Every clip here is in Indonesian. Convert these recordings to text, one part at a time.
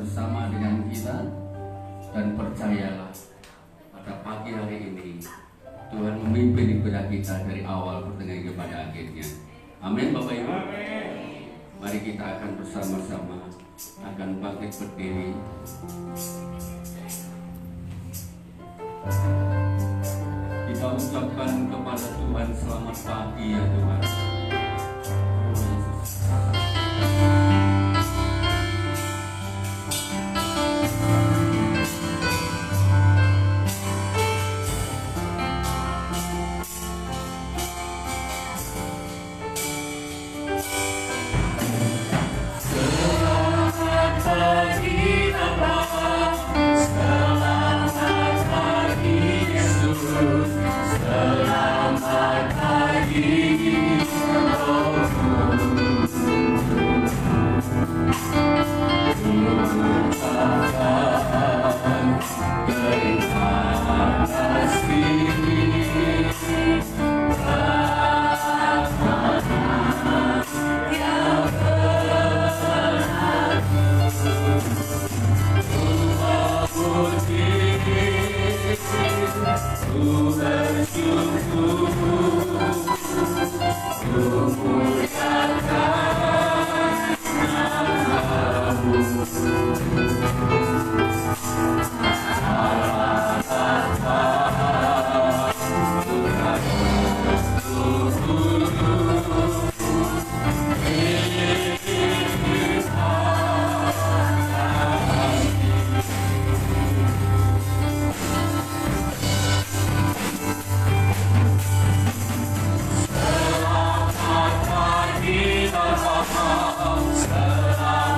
bersama dengan kita. Dan percayalah, pada pagi hari ini Tuhan memimpin ibadah kita dari awal pertengahan kepada akhirnya. Amin Bapak Ibu. Mari kita akan bersama-sama akan bangkit berdiri. Kita ucapkan kepada Tuhan selamat pagi ya Tuhan.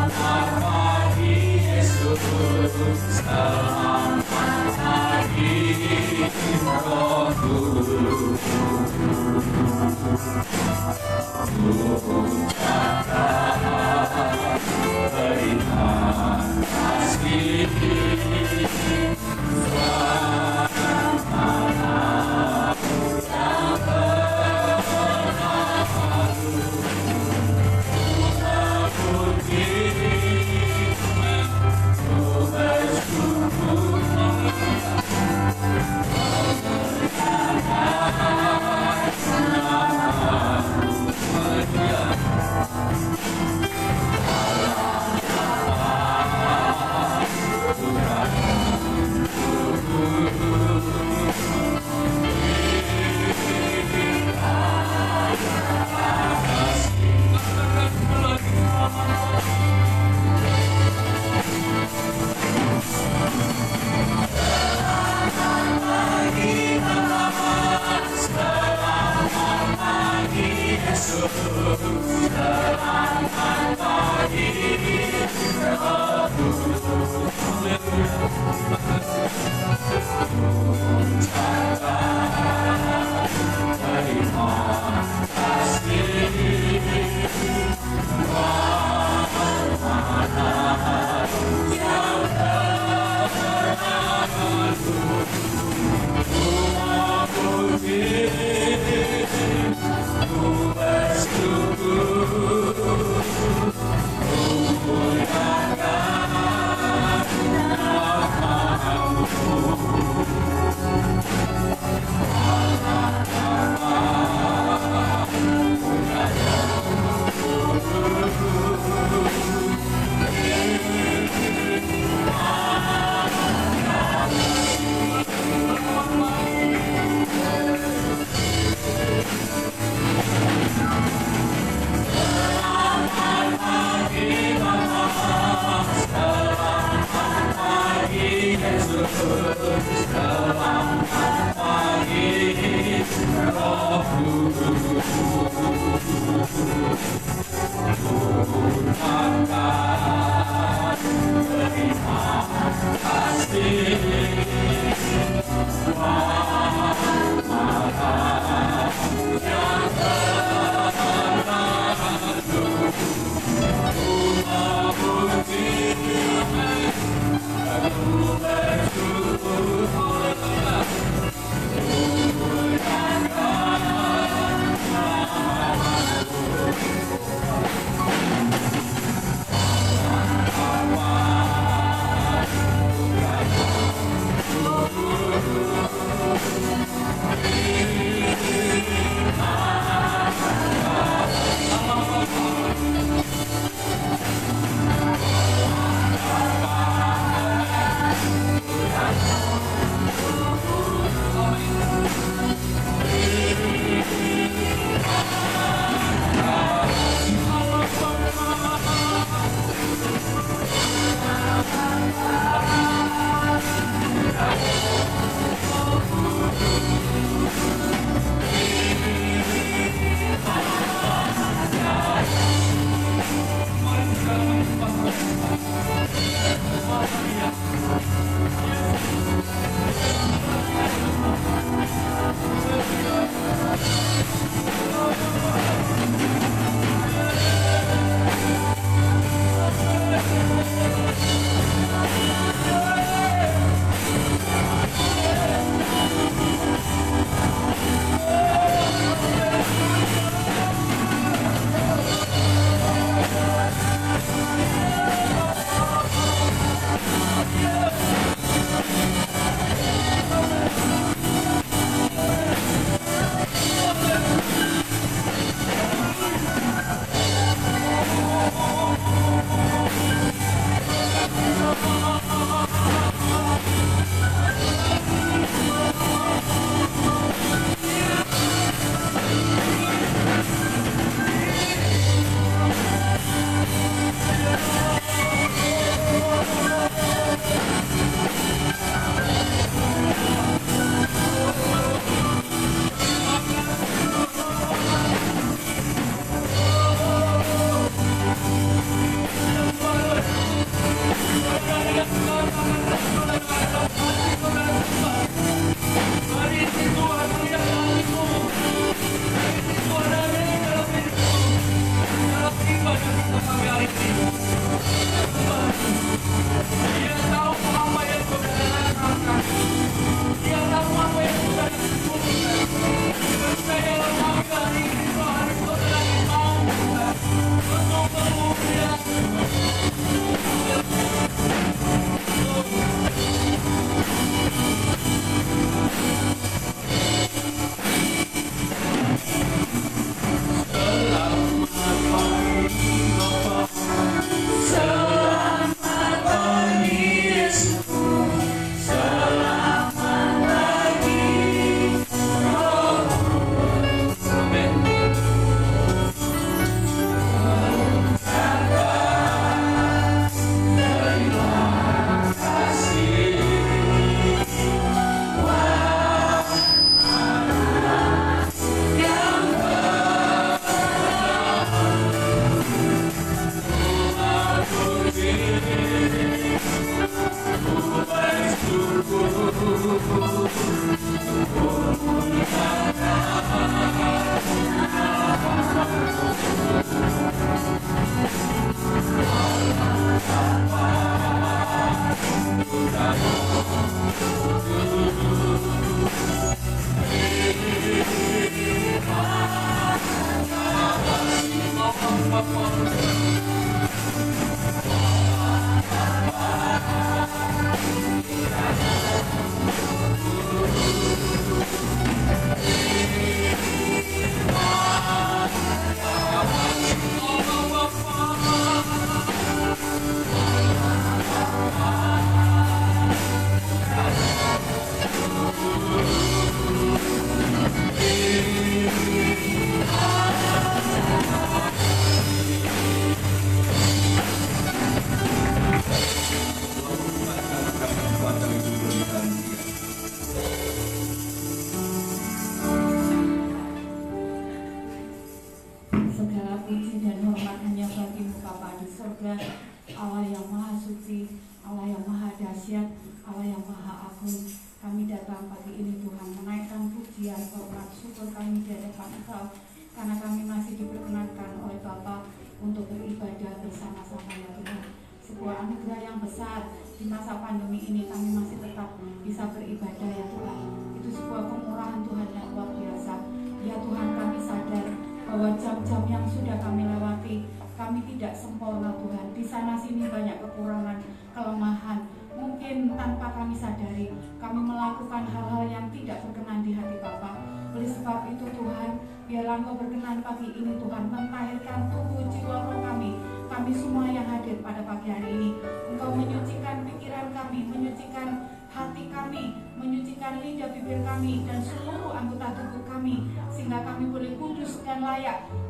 Selamat pagi Yesus.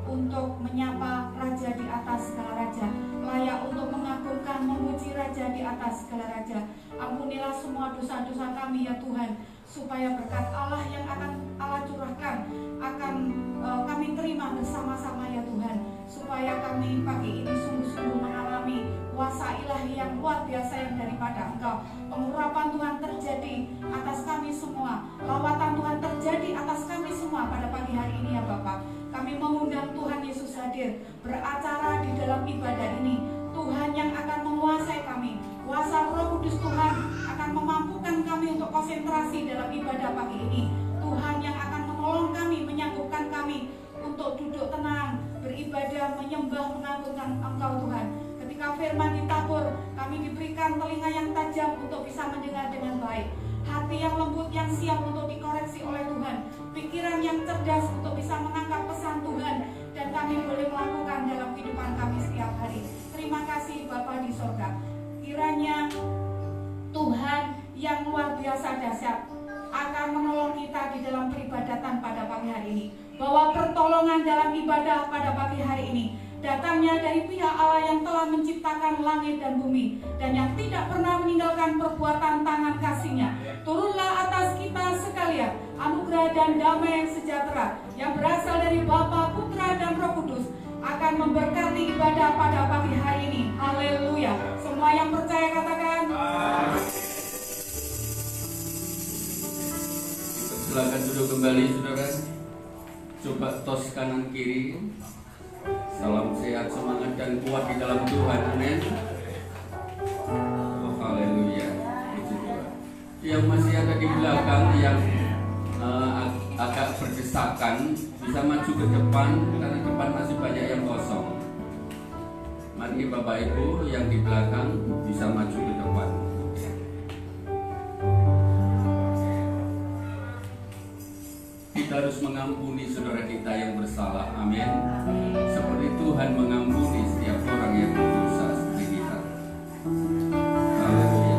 Untuk menyapa Raja di atas segala raja, layak untuk mengagungkan, memuji Raja di atas segala raja. Ampunilah semua dosa-dosa kami ya Tuhan, supaya berkat Allah yang akan Allah curahkan akan kami terima bersama-sama ya Tuhan, supaya kami pagi ini sungguh-sungguh mengalami kuasa ilahi yang luar biasa yang daripada Engkau. Pengurapan Tuhan terjadi atas kami semua, lawatan Tuhan terjadi atas kami semua pada pagi hari ini ya Bapak. Kami mengundang Tuhan Yesus hadir beracara di dalam ibadah ini. Tuhan yang akan menguasai kami, kuasa Roh Kudus Tuhan akan memampukan kami untuk konsentrasi dalam ibadah pagi ini. Tuhan yang akan menolong kami, menyanggup kami untuk duduk tenang, beribadah, menyembah, mengagungkan Engkau Tuhan. Ketika firman ditabur, kami diberikan telinga yang tajam untuk bisa mendengar dengan baik, hati yang lembut yang siap untuk dikoreksi oleh Tuhan, pikiran yang cerdas untuk bisa menangkap pesan Tuhan, dan kami boleh melakukan dalam kehidupan kami setiap hari. Terima kasih Bapa di sorga. Kiranya Tuhan yang luar biasa dahsyat akan menolong kita di dalam peribadatan pada pagi hari ini, bahwa pertolongan dalam ibadah pada pagi hari ini datangnya dari pihak Allah yang telah menciptakan langit dan bumi, dan yang tidak pernah meninggalkan perbuatan tangan kasih-Nya. Turunlah atas kita sekalian anugerah dan damai yang sejahtera yang berasal dari Bapa, Putra, dan Roh Kudus akan memberkati ibadah pada pagi hari ini. Haleluya. Semua yang percaya katakan duduk kembali saudara. Coba tos kanan kiri. Salam sehat, semangat dan kuat di dalam Tuhan. Amin. Oh, haleluya. Puji Tuhan. Yang masih ada di belakang yang agak berdesakan bisa maju ke depan karena depan masih banyak yang kosong. Mari Bapak Ibu yang di belakang bisa maju ke depan. Kita harus mengampuni saudara kita yang bersalah. Amin. Seperti Tuhan mengampuni setiap orang yang berdosa seperti kita. Haleluya.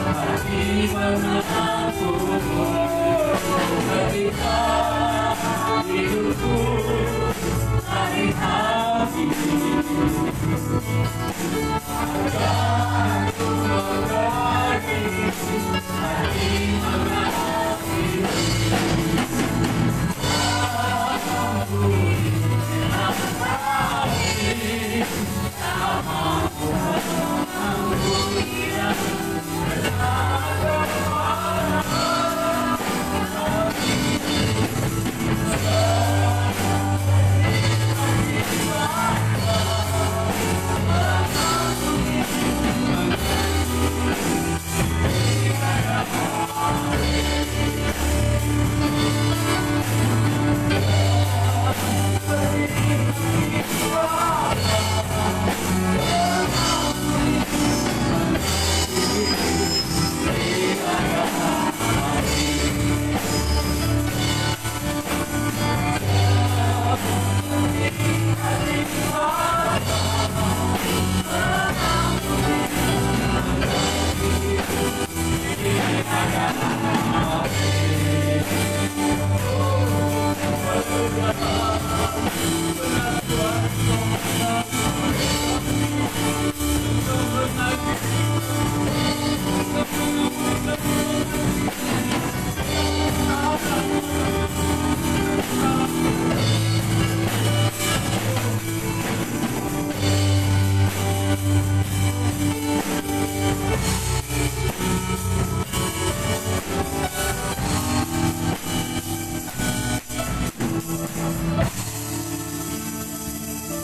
Hati mengaku Berikan hidupku hari-hari agar ku mengerti hari mengerti ampuni ampuni namamu ampuni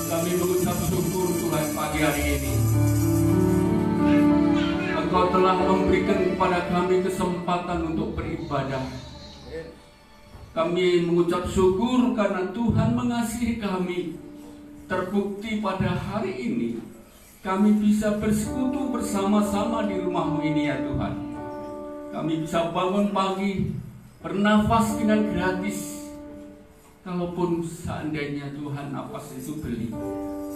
Kami mengucap syukur Tuhan pagi hari ini. Engkau telah memberikan kepada kami kesempatan untuk beribadah. Kami mengucap syukur karena Tuhan mengasihi kami. Terbukti pada hari ini kami bisa bersekutu bersama-sama di rumah-Mu ini ya Tuhan. Kami bisa bangun pagi, bernafas dengan gratis. Kalaupun seandainya Tuhan napas itu beli,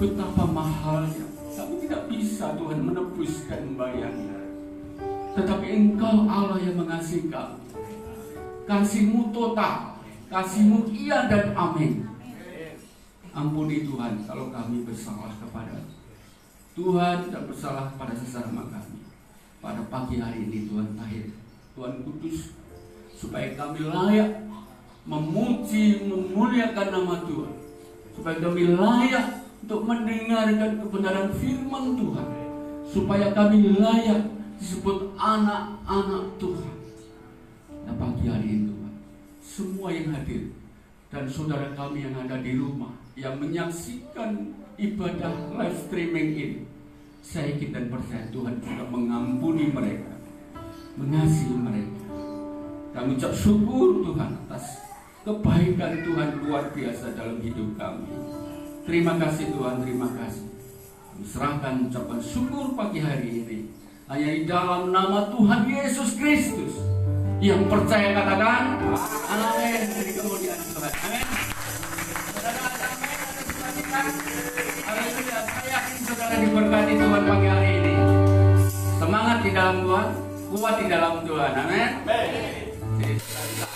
betapa mahalnya. Kami tidak bisa Tuhan menebus dan membayarnya. Tetapi Engkau Allah yang mengasihi kami. Kasih-Mu total, kasih-Mu iya dan amin. Ampuni Tuhan kalau kami bersalah kepada Tuhan dan bersalah kepada sesama kami. Pada pagi hari ini Tuhan tahir, Tuhan kudus, supaya kami layak memuji, memuliakan nama Tuhan, supaya kami layak untuk mendengarkan kebenaran firman Tuhan, supaya kami layak disebut anak-anak Tuhan. Nah pagi hari ini Tuhan, semua yang hadir dan saudara kami yang ada di rumah yang menyaksikan ibadah live streaming ini, saya yakin dan percaya Tuhan juga mengampuni mereka, mengasihi mereka. Kami ucap syukur Tuhan atas kebaikan Tuhan luar biasa dalam hidup kami. Terima kasih Tuhan, terima kasih. Kami serahkan ucapan syukur pagi hari ini hanya di dalam nama Tuhan Yesus Kristus. Yang percaya katakan amin. Jadi kemuliaan Tuhan. Amin. Saudara, amin. Ada sukacita. Haleluya. Saya yakin saudara diberkati Tuhan pagi hari ini. Semangat di dalam Tuhan, kuat di dalam Tuhan. Amin. Jadi sukacita.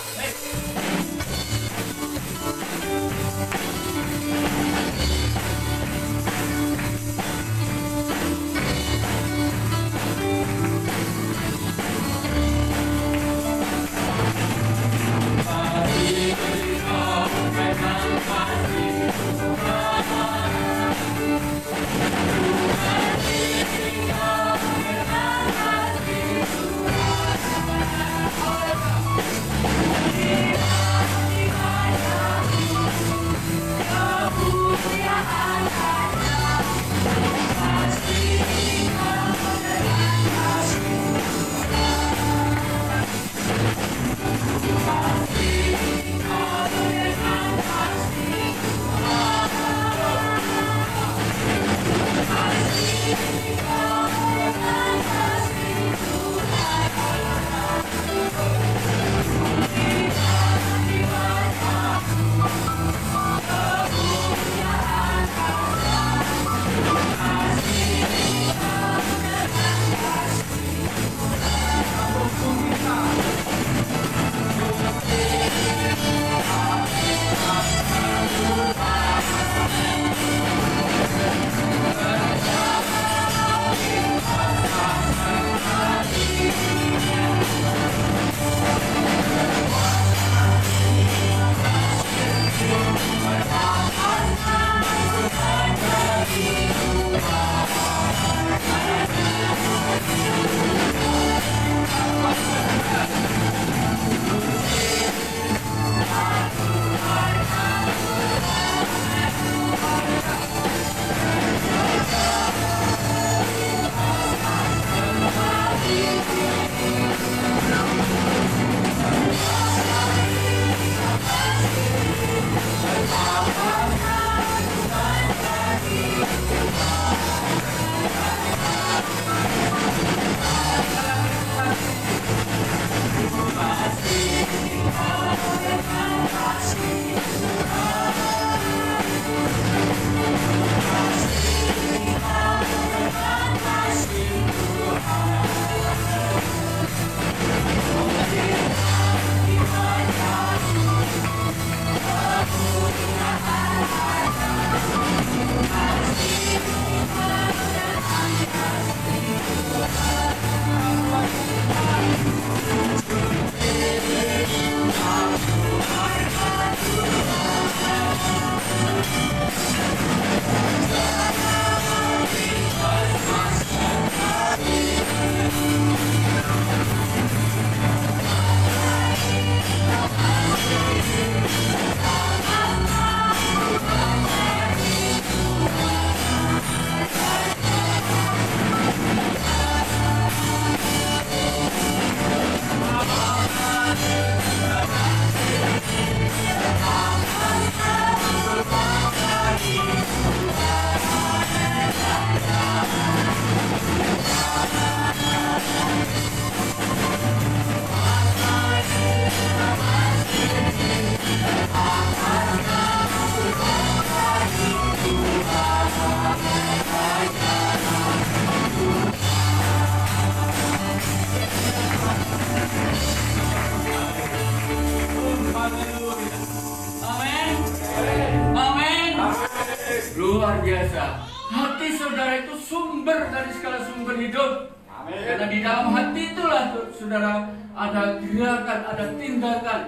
di dalam hati itulah saudara ada gerakan, ada tindakan.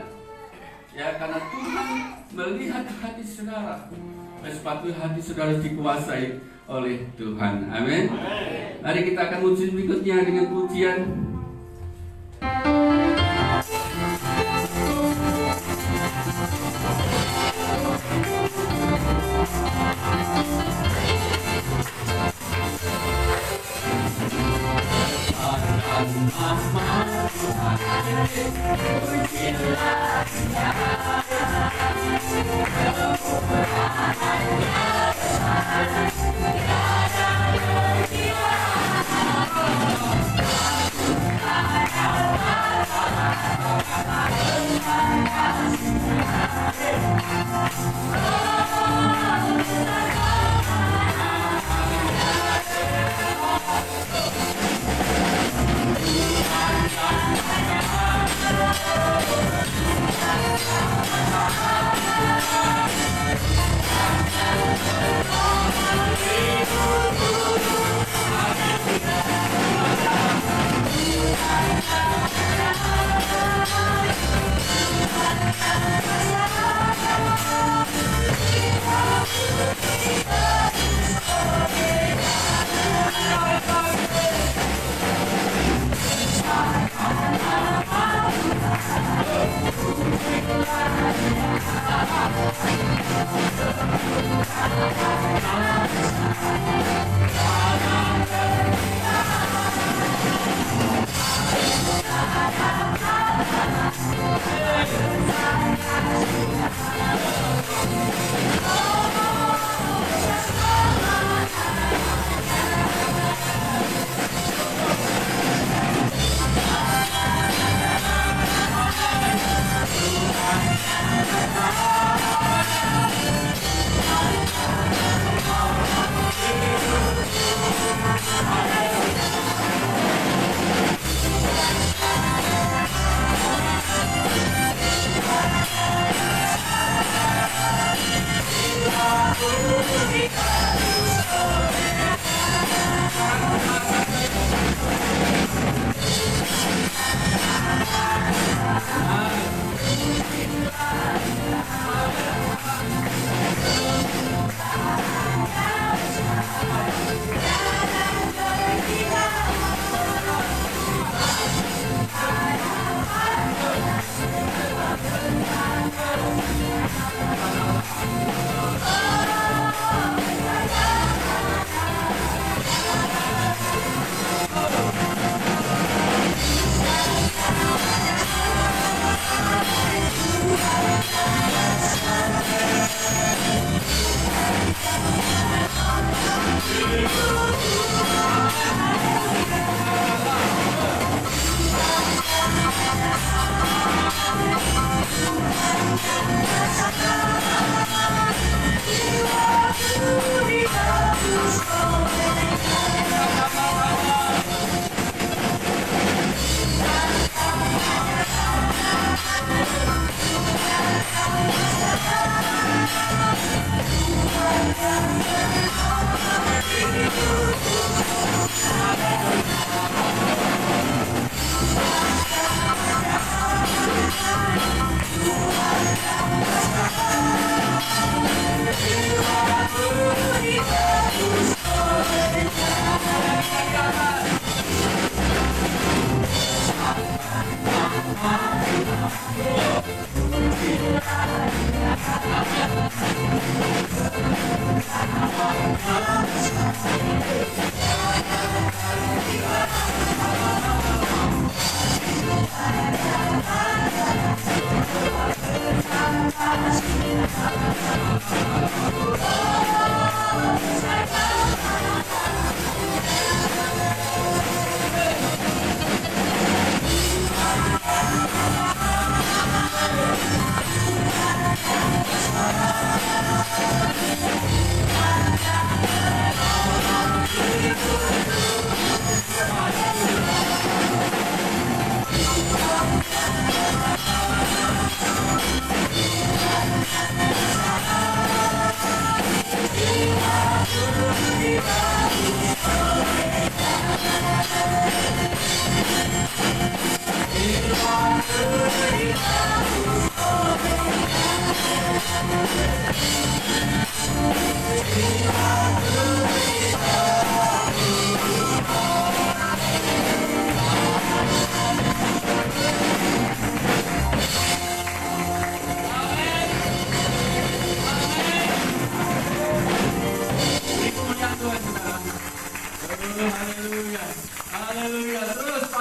Ya, karena Tuhan melihat hati saudara. Sepatu hati saudara dikuasai oleh Tuhan. Amin. Mari kita akan muncul berikutnya dengan pujian.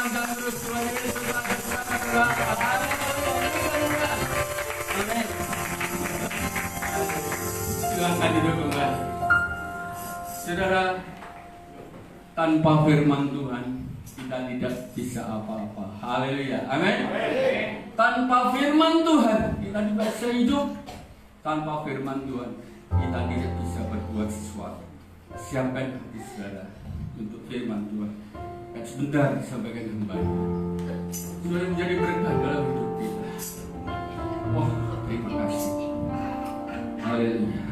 silahkan terus Tuhan Yesus akan amin. Silahkan duduk kembali. Saudara, tanpa firman Tuhan kita tidak bisa apa-apa. Haleluya, amin. Tanpa firman Tuhan kita tidak bisa hidup. Tanpa firman Tuhan kita tidak bisa berbuat sesuatu. Siapkan hati saudara untuk firman Tuhan. Dan sebentar disampaikan kembali. Sudah menjadi berkat dalam hidup kita. Oh, terima kasih. Haleluya.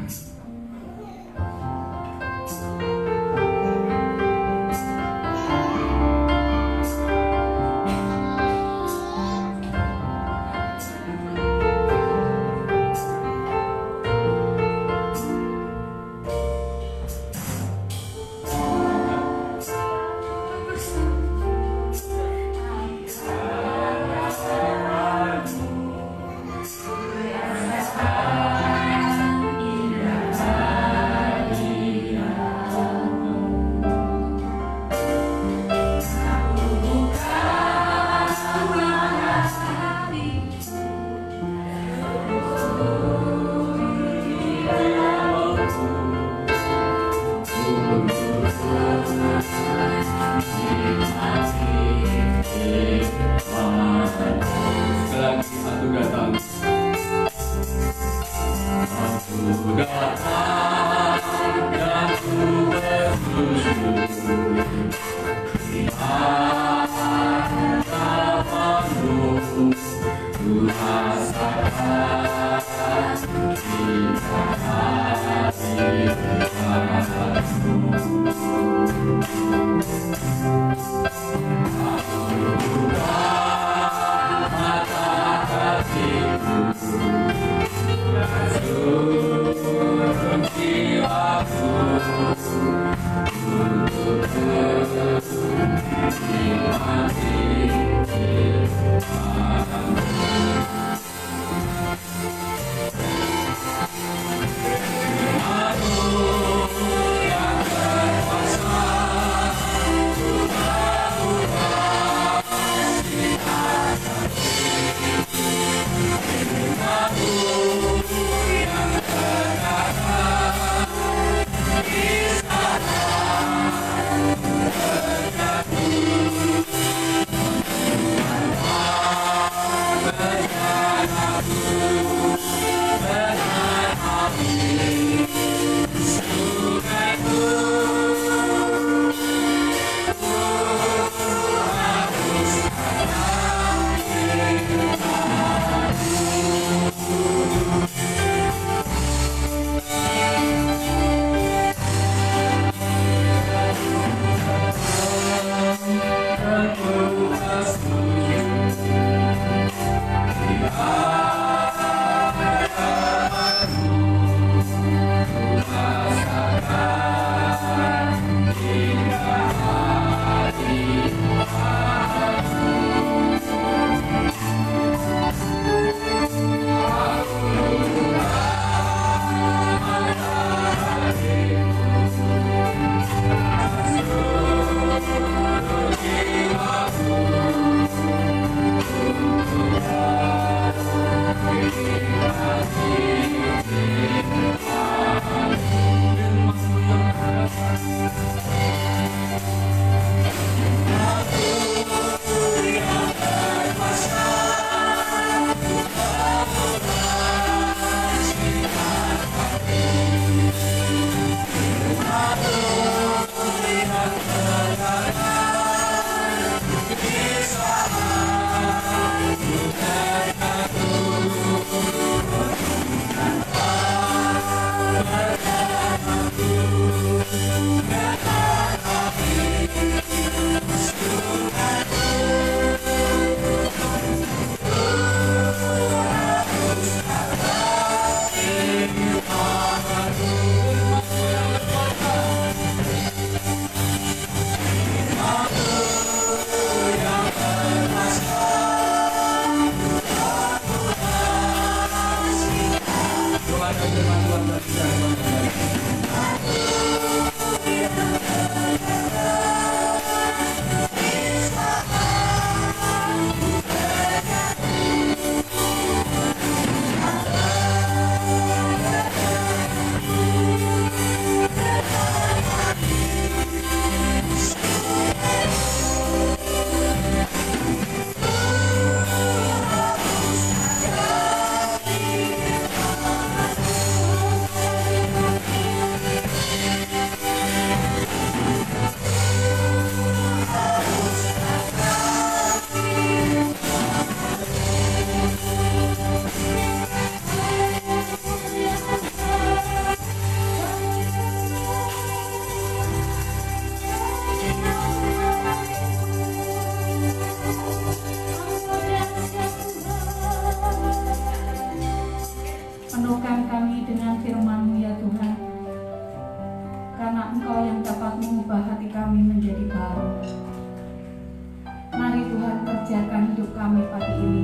hidup kami pagi ini,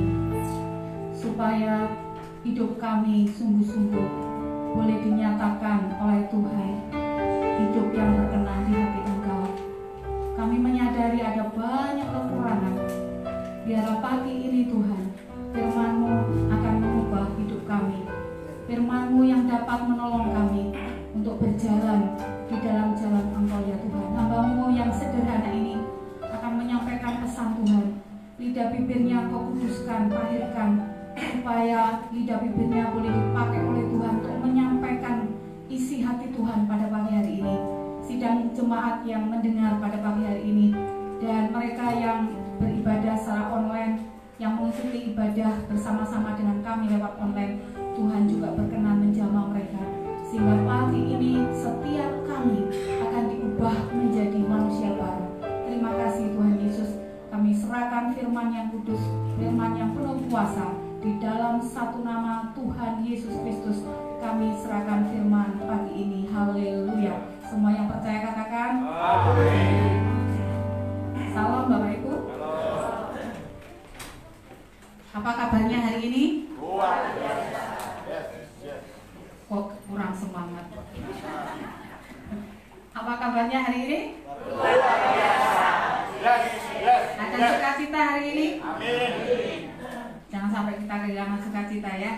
supaya hidup kami sungguh-sungguh boleh dinyatakan oleh Tuhan, hidup yang berkenan di hati Engkau. Kami menyadari ada banyak kekurangan. Biarlah pagi ini Tuhan, firman-Mu akan mengubah hidup kami, firman-Mu yang dapat menolong kami untuk berjalan di dalam jalan Engkau ya Tuhan. Hamba-Mu yang sederhana ini akan menyampaikan pesan Tuhan. Lidah bibirnya Kau kuduskan, tahirkan, supaya lidah bibirnya boleh dipakai oleh Tuhan untuk menyampaikan isi hati Tuhan pada pagi hari ini. Sidang jemaat yang mendengar pada pagi hari ini, dan mereka yang beribadah secara online, yang mengikuti ibadah bersama-sama dengan kami lewat online, Tuhan juga berkenan menjamah mereka, sehingga pagi ini setiap kami akan diubah menjadi manusia baru. Terima kasih Tuhan Yesus. Kami serahkan firman yang kudus, firman yang penuh kuasa, di dalam satu nama Tuhan Yesus Kristus. Kami serahkan firman pagi ini. Haleluya. Semua yang percaya katakan amin. Salam Bapak Ibu. Apa kabarnya hari ini? Luar biasa. Kok kurang semangat? Apa kabarnya hari ini? Luar biasa. Ada sukacita hari ini? Amin. Jangan sampai kita kehilangan sukacita ya.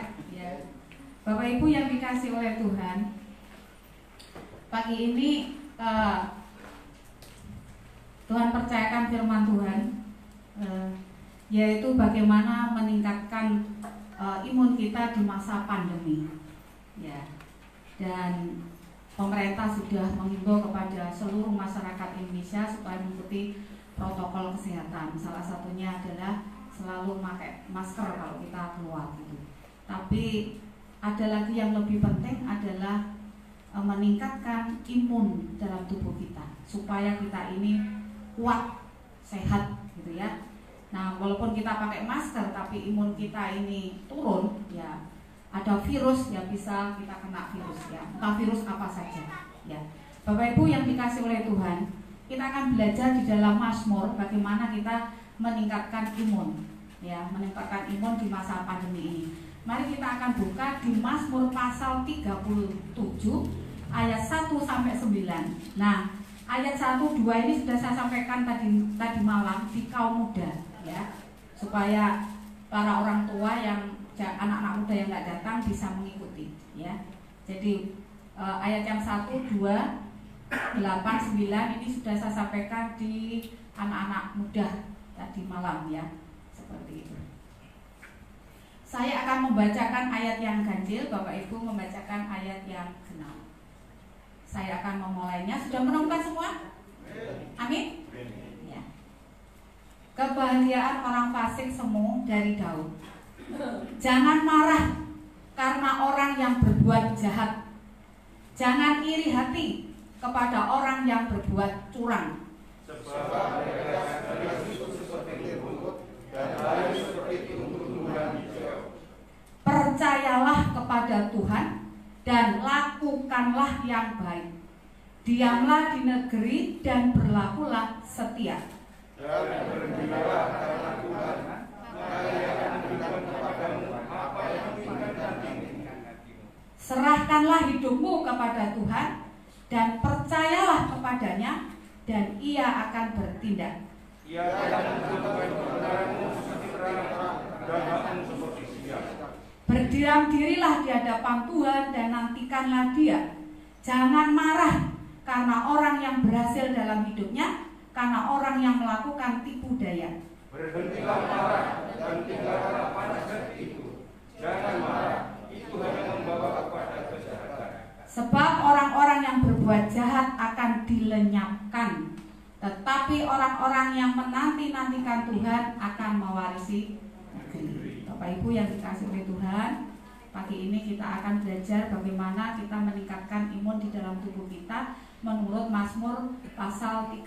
Bapak Ibu yang dikasih oleh Tuhan, pagi ini Tuhan percayakan firman Tuhan, yaitu bagaimana meningkatkan imun kita di masa pandemi. Ya. Dan pemerintah sudah menghimbau kepada seluruh masyarakat Indonesia supaya mengikuti protokol kesehatan. Salah satunya adalah selalu memakai masker kalau kita keluar gitu. Tapi ada lagi yang lebih penting adalah meningkatkan imun dalam tubuh kita supaya kita ini kuat, sehat gitu ya. Nah, walaupun kita pakai masker tapi imun kita ini turun, ya ada virus ya bisa kita kena virus ya. Entah virus apa saja ya. Bapak Ibu yang dikasih oleh Tuhan, kita akan belajar di dalam Mazmur bagaimana kita meningkatkan imun ya, meningkatkan imun di masa pandemi ini. Mari kita akan buka di Mazmur pasal 37 ayat 1 sampai 9. Nah, ayat 1 2 ini sudah saya sampaikan tadi malam di kaum muda ya, supaya para orang tua yang anak-anak muda yang nggak datang bisa mengikuti ya. Jadi ayat yang 1 2 8 9 ini sudah saya sampaikan di anak-anak muda tadi malam ya, seperti itu. Saya akan membacakan ayat yang ganjil, Bapak Ibu membacakan ayat yang genap. Saya akan memulainya. Sudah menemukan semua? Amin? Ya. Kebahagiaan orang fasik semu dari Daud. Jangan marah karena orang yang berbuat jahat. Jangan iri hati kepada orang yang berbuat curang. Sebab mereka seperti rumput dan lain seperti tumbuh-tumbuhan hijau. Percayalah kepada Tuhan dan lakukanlah yang baik. Diamlah di negeri dan berlakulah setia. Dan bergembiralah karena Tuhan, maka Ia akan memberikan kepadamu apa yang diinginkan hatimu. Serahkanlah hidupmu kepada Tuhan dan percayalah kepadanya, dan Ia akan bertindak. Ia akan menjadikan kebenaranmu seperti terang dan hakmu seperti siang. Berdiam dirilah di hadapan Tuhan dan nantikanlah Dia. Jangan marah karena orang yang berhasil dalam hidupnya, karena orang yang melakukan tipu daya. Berhentilah marah dan tinggalkanlah panas itu. Jangan marah, itu hanya membawa kepada kejahatan. Sebab orang-orang yang berbuat jahat akan dilenyapkan, tetapi orang-orang yang menanti-nantikan Tuhan akan mewarisi negeri. Bapak Ibu yang dikasih oleh Tuhan, pagi ini kita akan belajar bagaimana kita meningkatkan imun di dalam tubuh kita menurut Mazmur pasal 37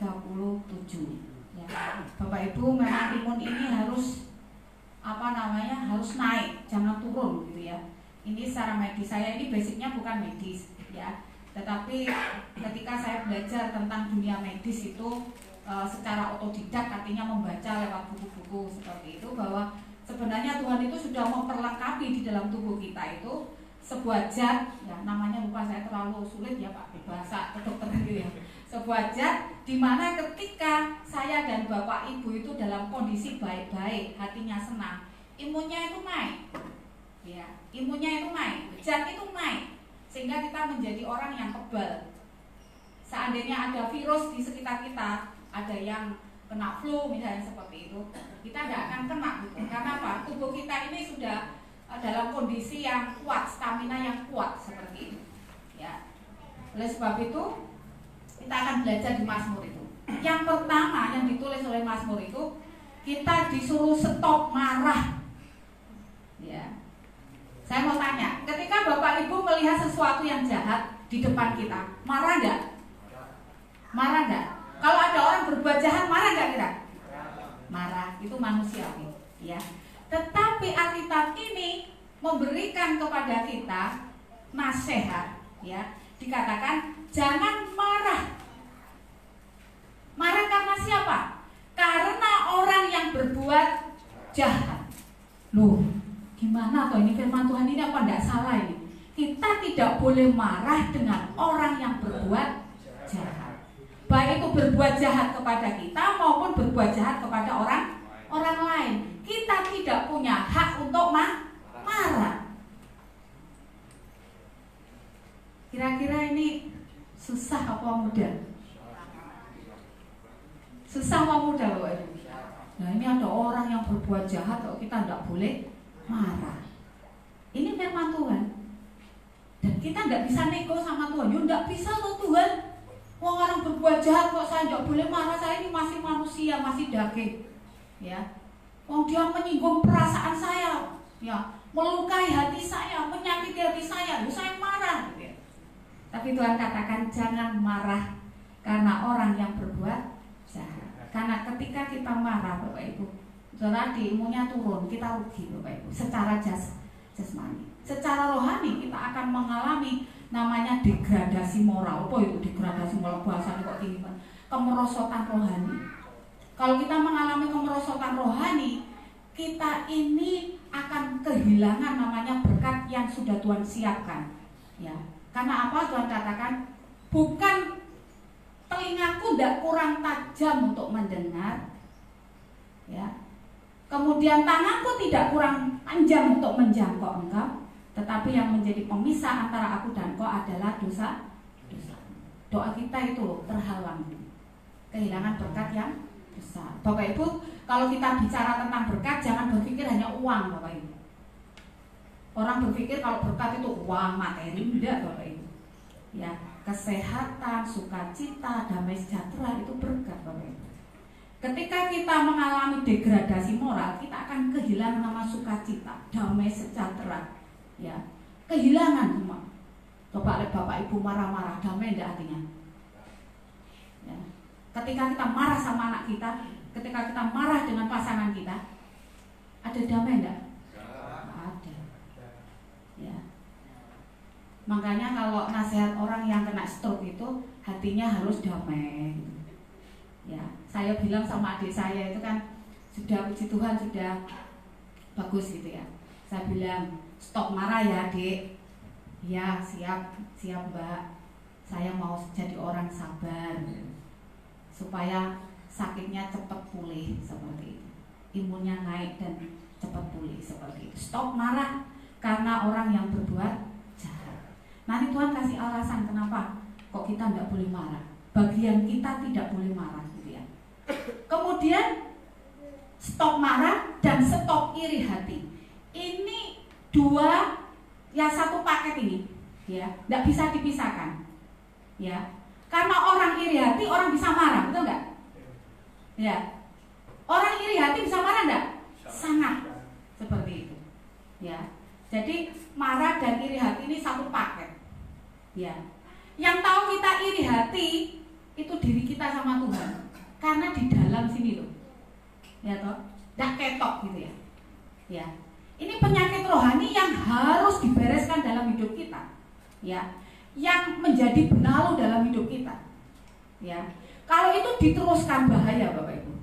ya. Bapak Ibu, memang imun ini harus harus naik, jangan turun gitu ya. Ini secara medis, saya ini basicnya bukan medis ya, tetapi ketika saya belajar tentang dunia medis itu secara otodidak, artinya membaca lewat buku-buku seperti itu, bahwa sebenarnya Tuhan itu sudah memperlengkapi di dalam tubuh kita itu sebuah zat, ya namanya lupa saya, terlalu sulit ya Pak bahasa kedokteran gitu ya. Sebuah zat di mana ketika saya dan Bapak Ibu itu dalam kondisi baik-baik, hatinya senang, imunnya itu naik. Ya, imunnya itu naik, zat itu naik, sehingga kita menjadi orang yang kebal. Seandainya ada virus di sekitar kita, ada yang kena flu misalnya seperti itu, kita tidak akan kena gitu. Karena apa? Tubuh kita ini sudah dalam kondisi yang kuat, stamina yang kuat seperti itu. Ya. Oleh sebab itu, kita akan belajar di Mazmur itu. Yang pertama yang ditulis oleh Mazmur itu, kita disuruh stop marah. Ya. Saya mau tanya, ketika Bapak Ibu melihat sesuatu yang jahat di depan kita, marah nggak? Marah nggak? Kalau ada orang berbuat jahat, marah nggak kita? Marah, itu manusiawi, ya. Tetapi Alkitab ini memberikan kepada kita nasihat, ya. Dikatakan jangan marah. Marah karena siapa? Karena orang yang berbuat jahat. Loh, gimana toh ini firman Tuhan ini, apa enggak salah ini? Kita tidak boleh marah dengan orang yang berbuat jahat. Baik itu berbuat jahat kepada kita maupun berbuat jahat kepada orang lain. Kita tidak punya hak untuk marah. Kira-kira ini susah apa mudah? Susah apa mudah Bapak Ibu? Nah ini ada orang yang berbuat jahat kok kita tidak boleh marah. Ini firman Tuhan. Dan kita tidak bisa nego sama Tuhan. Ya tidak bisa tuh Tuhan. Wong orang berbuat jahat kok saya tidak boleh marah, saya ini masih manusia, masih daging. Ya. Wong dia menyinggung perasaan saya, ya, melukai hati saya, menyakiti hati saya, ya saya marah gitu ya. Tapi Tuhan katakan jangan marah karena orang yang berbuat jahat. Karena ketika kita marah Bapak Ibu, saudara, imunnya turun, kita rugi Bapak Ibu, secara jasmani. Secara rohani kita akan mengalami namanya degradasi moral. Apa itu degradasi moral? Bahasanya kok gini Pak? Kemerosotan rohani. Kalau kita mengalami kemerosotan rohani, kita ini akan kehilangan namanya berkat yang sudah Tuhan siapkan. Ya, karena apa? Tuhan katakan bukan telingaku tidak kurang tajam untuk mendengar, ya. Kemudian tanganku tidak kurang panjang untuk menjangkau engkau, tetapi yang menjadi pemisah antara aku dan kau adalah dosa. Doa kita itu terhalang, kehilangan berkat yang besar. Bapak Ibu, kalau kita bicara tentang berkat, jangan berpikir hanya uang Bapak Ibu. Orang berpikir kalau berkat itu uang, materi, tidak Bapak Ibu. Ya, kesehatan, sukacita, damai sejahtera itu berkat Bapak Ibu. Ketika kita mengalami degradasi moral, kita akan kehilangan nama sukacita, damai sejahtera. Ya, kehilangan semua. Coba lihat Bapak Ibu marah-marah, damai enggak hatinya? Ya. Ketika kita marah sama anak kita, ketika kita marah dengan pasangan kita, ada damai enggak? Ada. Ya. Makanya kalau nasihat orang yang kena stroke itu, hatinya harus damai. Ya, saya bilang sama adik saya itu kan sudah, puji Tuhan sudah bagus gitu ya. Saya bilang stop marah ya adik. Ya siap mbak. Saya mau jadi orang sabar supaya sakitnya cepat pulih seperti itu. Imunnya naik dan cepat pulih seperti itu. Stop marah karena orang yang berbuat jahat. Nanti Tuhan kasih alasan kenapa kok kita tidak boleh marah. Bagian kita tidak boleh marah. Kemudian stop marah dan stop iri hati. Ini dua, ya satu paket ini, ya, tidak bisa dipisahkan, ya. Karena orang iri hati, orang bisa marah, betul nggak? Ya, orang iri hati bisa marah nggak? Sangat, seperti itu, ya. Jadi marah dan iri hati ini satu paket, ya. Yang tahu kita iri hati itu diri kita sama Tuhan. Karena di dalam sini loh, ya toh, dak ketok gitu ya, ya. Ini penyakit rohani yang harus dibereskan dalam hidup kita, ya, yang menjadi benalu dalam hidup kita, ya. Kalau itu diteruskan bahaya Bapak Ibu.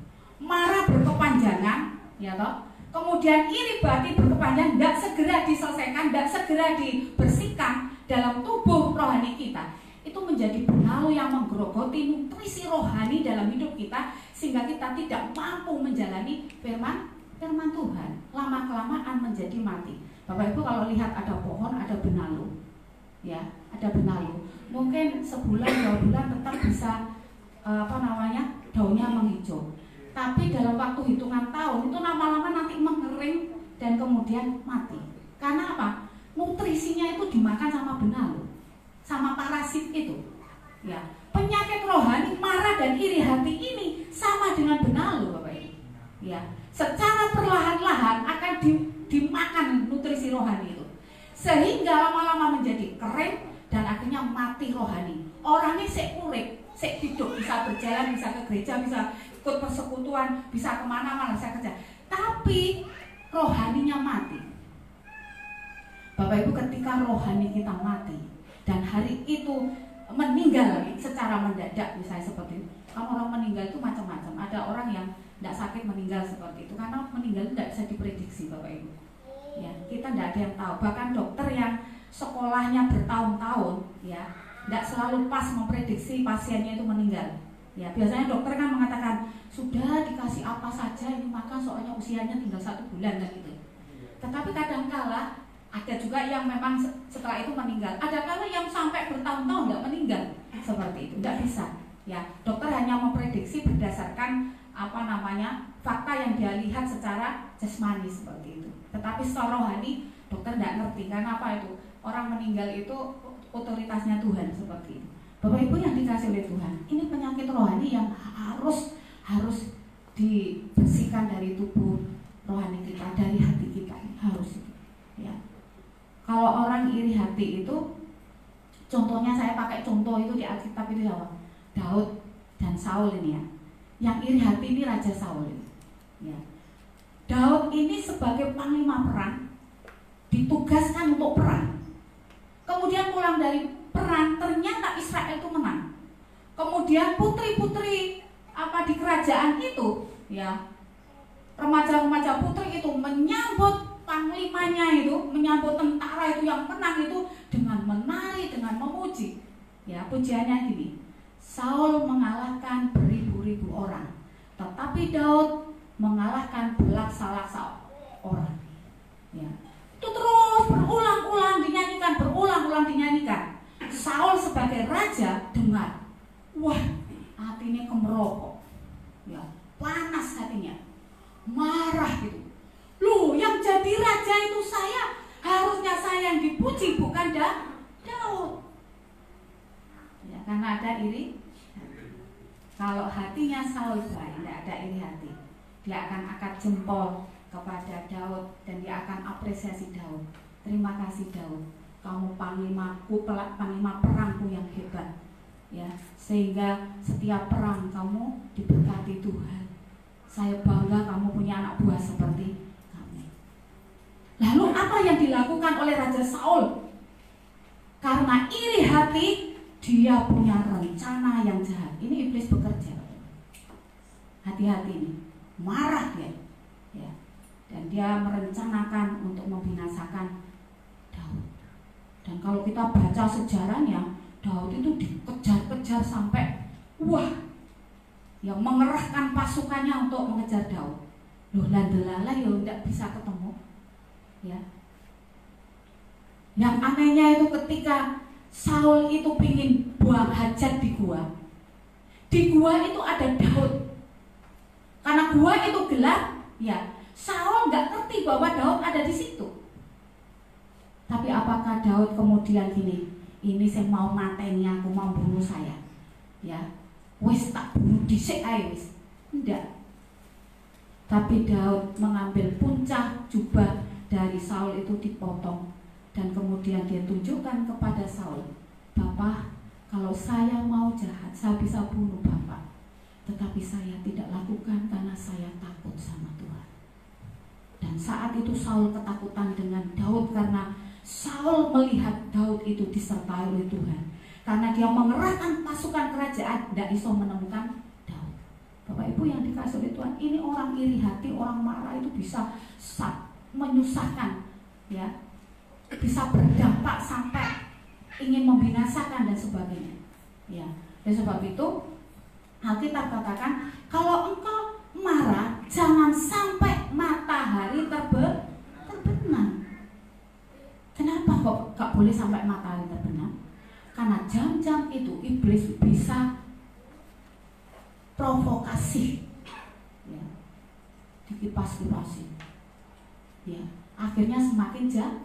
Marah berkepanjangan, ya toh. Kemudian iri bati berkepanjangan, tidak segera diselesaikan, tidak segera dibersihkan dalam tubuh rohani kita, itu menjadi benalu yang menggerogoti nutrisi rohani dalam hidup kita, sehingga kita tidak mampu menjalani firman Tuhan. Lama-kelamaan menjadi mati. Bapak Ibu kalau lihat ada pohon, ada benalu, ya, ada benalu. Mungkin sebulan 2 bulan tetap bisa daunnya menghijau. Tapi dalam waktu hitungan tahun itu lama-lama nanti mengering dan kemudian mati. Karena apa? Nutrisinya itu dimakan sama benalu, sama parasit itu. Ya, penyakit rohani, marah dan iri hati ini sama dengan benalu, Bapak Ibu. Ya, secara perlahan-lahan akan dimakan nutrisi rohani itu, sehingga lama-lama menjadi kering dan akhirnya mati rohani. Orangnya urip, hidup, bisa berjalan, bisa ke gereja, bisa ikut persekutuan, bisa kemana-mana, bisa kerja, tapi rohaninya mati. Bapak Ibu, ketika rohani kita mati dan hari itu meninggal secara mendadak, misalnya seperti itu. Orang meninggal itu macam-macam. Ada orang yang tidak sakit meninggal seperti itu, karena meninggal itu tidak bisa diprediksi Bapak Ibu. Ya, kita tidak ada yang tahu. Bahkan dokter yang sekolahnya bertahun-tahun, ya, tidak selalu pas memprediksi pasiennya itu meninggal. Ya, biasanya dokter kan mengatakan sudah dikasih apa saja ini, maka soalnya usianya tinggal 1 bulan kan gitu. Tetapi kadang-kala ada juga yang memang setelah itu meninggal. Ada kala yang sampai bertahun-tahun tidak meninggal seperti itu, tidak bisa. Ya, dokter hanya memprediksi berdasarkan fakta yang dia lihat secara jasmani seperti itu. Tetapi secara rohani dokter tidak ngerti, karena apa itu? Orang meninggal itu otoritasnya Tuhan seperti itu. Bapak Ibu yang dikasih oleh Tuhan, ini penyakit rohani yang harus dibersihkan dari tubuh rohani kita, dari hati kita, harus. Ya. Kalau orang iri hati itu, contohnya saya pakai contoh itu di Alkitab itu ya, Daud dan Saul ini ya. Yang iri hati ini Raja Saul ini. Ya. Daud ini sebagai panglima perang ditugaskan untuk perang. Kemudian pulang dari perang, ternyata Israel itu menang. Kemudian putri-putri di kerajaan itu, ya, remaja-remaja putri itu menyambut panglimanya itu, menyambut tentara itu yang menang itu dengan menari, dengan memuji. Ya, pujiannya gini. Saul mengalahkan beribu-ribu orang, tetapi Daud mengalahkan belaksa-laksa orang. Ya. Itu terus berulang-ulang dinyanyikan. Saul sebagai raja dengar, wah, hatinya kemerokok, ya, panas hatinya, marah gitu. Loh, yang jadi raja itu saya, harusnya saya yang dipuji, bukan Daud. Ya, karena ada iri. Kalau hatinya Saul baik, tidak ada iri hati, dia akan angkat jempol kepada Daud dan dia akan apresiasi Daud. Terima kasih Daud, kamu panglima perangku yang hebat, ya, sehingga setiap perang kamu diberkati Tuhan. Saya bangga kamu punya anak buah seperti kami. Lalu apa yang dilakukan oleh Raja Saul? Karena iri hati, dia punya rencana yang jahat. Ini iblis bekerja. Hati-hati nih, marah dia, ya. Dan dia merencanakan untuk membinasakan Daud. Dan kalau kita baca sejarahnya, Daud itu dikejar-kejar sampai, wah, yang mengerahkan pasukannya untuk mengejar Daud. Loh, landelala ya tidak bisa ketemu. Ya. Yang anehnya itu ketika Saul itu pingin buang hajat di gua itu ada Daud. Karena gua itu gelap, ya, Saul nggak ngerti bahwa Daud ada di situ. Tapi apakah Daud kemudian gini, ini saya mau mateni aku, mau bunuh saya, ya, wis tak bunuh dhisik ae wis. Enggak. Tapi Daud mengambil puncak jubah dari Saul itu dipotong, dan kemudian dia tunjukkan kepada Saul, Bapak, kalau saya mau jahat, saya bisa bunuh Bapak, tetapi saya tidak lakukan karena saya takut sama Tuhan. Dan saat itu Saul ketakutan dengan Daud karena Saul melihat Daud itu disertai oleh Tuhan. Karena dia mengerahkan pasukan kerajaan, tidak bisa menemukan Daud. Bapak Ibu yang dikasih oleh Tuhan, ini orang iri hati, orang marah itu bisa menyusahkan, ya, bisa berdampak sampai ingin membinasakan dan sebagainya. Ya, oleh sebab itu Alkitab katakan, kalau engkau marah, jangan sampai matahari terbenam. Kenapa kok gak boleh sampai matahari terbenam? Karena jam-jam itu iblis bisa provokasi, ya, dikipas-kipasi, ya, akhirnya semakin jahat.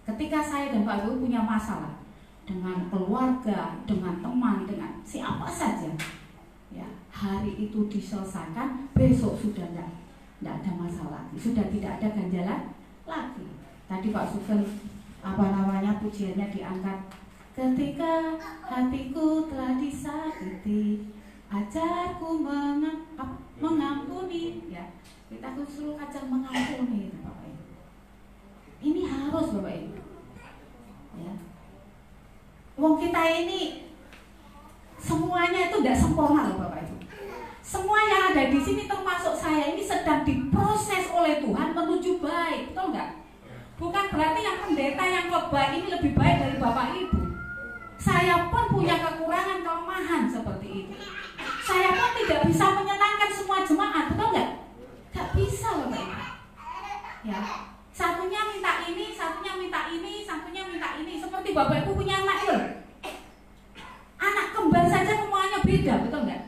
Ketika saya dan Pak Ibu punya masalah dengan keluarga, dengan teman, dengan siapa saja, ya, hari itu diselesaikan, besok sudah tidak ada masalah lagi, sudah tidak ada ganjalan lagi. Tadi Pak Sugeng pujiannya diangkat, ketika hatiku telah disakiti, ajarku mengampuni, ya, kita suruh ajar mengampuni, Bapak Ibu. Ini harus, Bapak Ibu, ya. Wong kita ini semuanya itu tidak sempurna loh, Bapak Ibu. Semua yang ada di sini termasuk saya ini sedang diproses oleh Tuhan menuju baik, betul nggak? Bukan berarti yang pendeta yang khotbah ini lebih baik dari Bapak Ibu. Saya pun punya kekurangan, kelemahan seperti itu. Saya pun tidak bisa menyenangkan semua jemaat, betul nggak? Nggak bisa, Bapak Ibu. Ya, satunya minta ini, satunya minta ini, satunya minta ini. Seperti Bapak Ibu punya anak itu, anak kembar saja semuanya beda, betul nggak?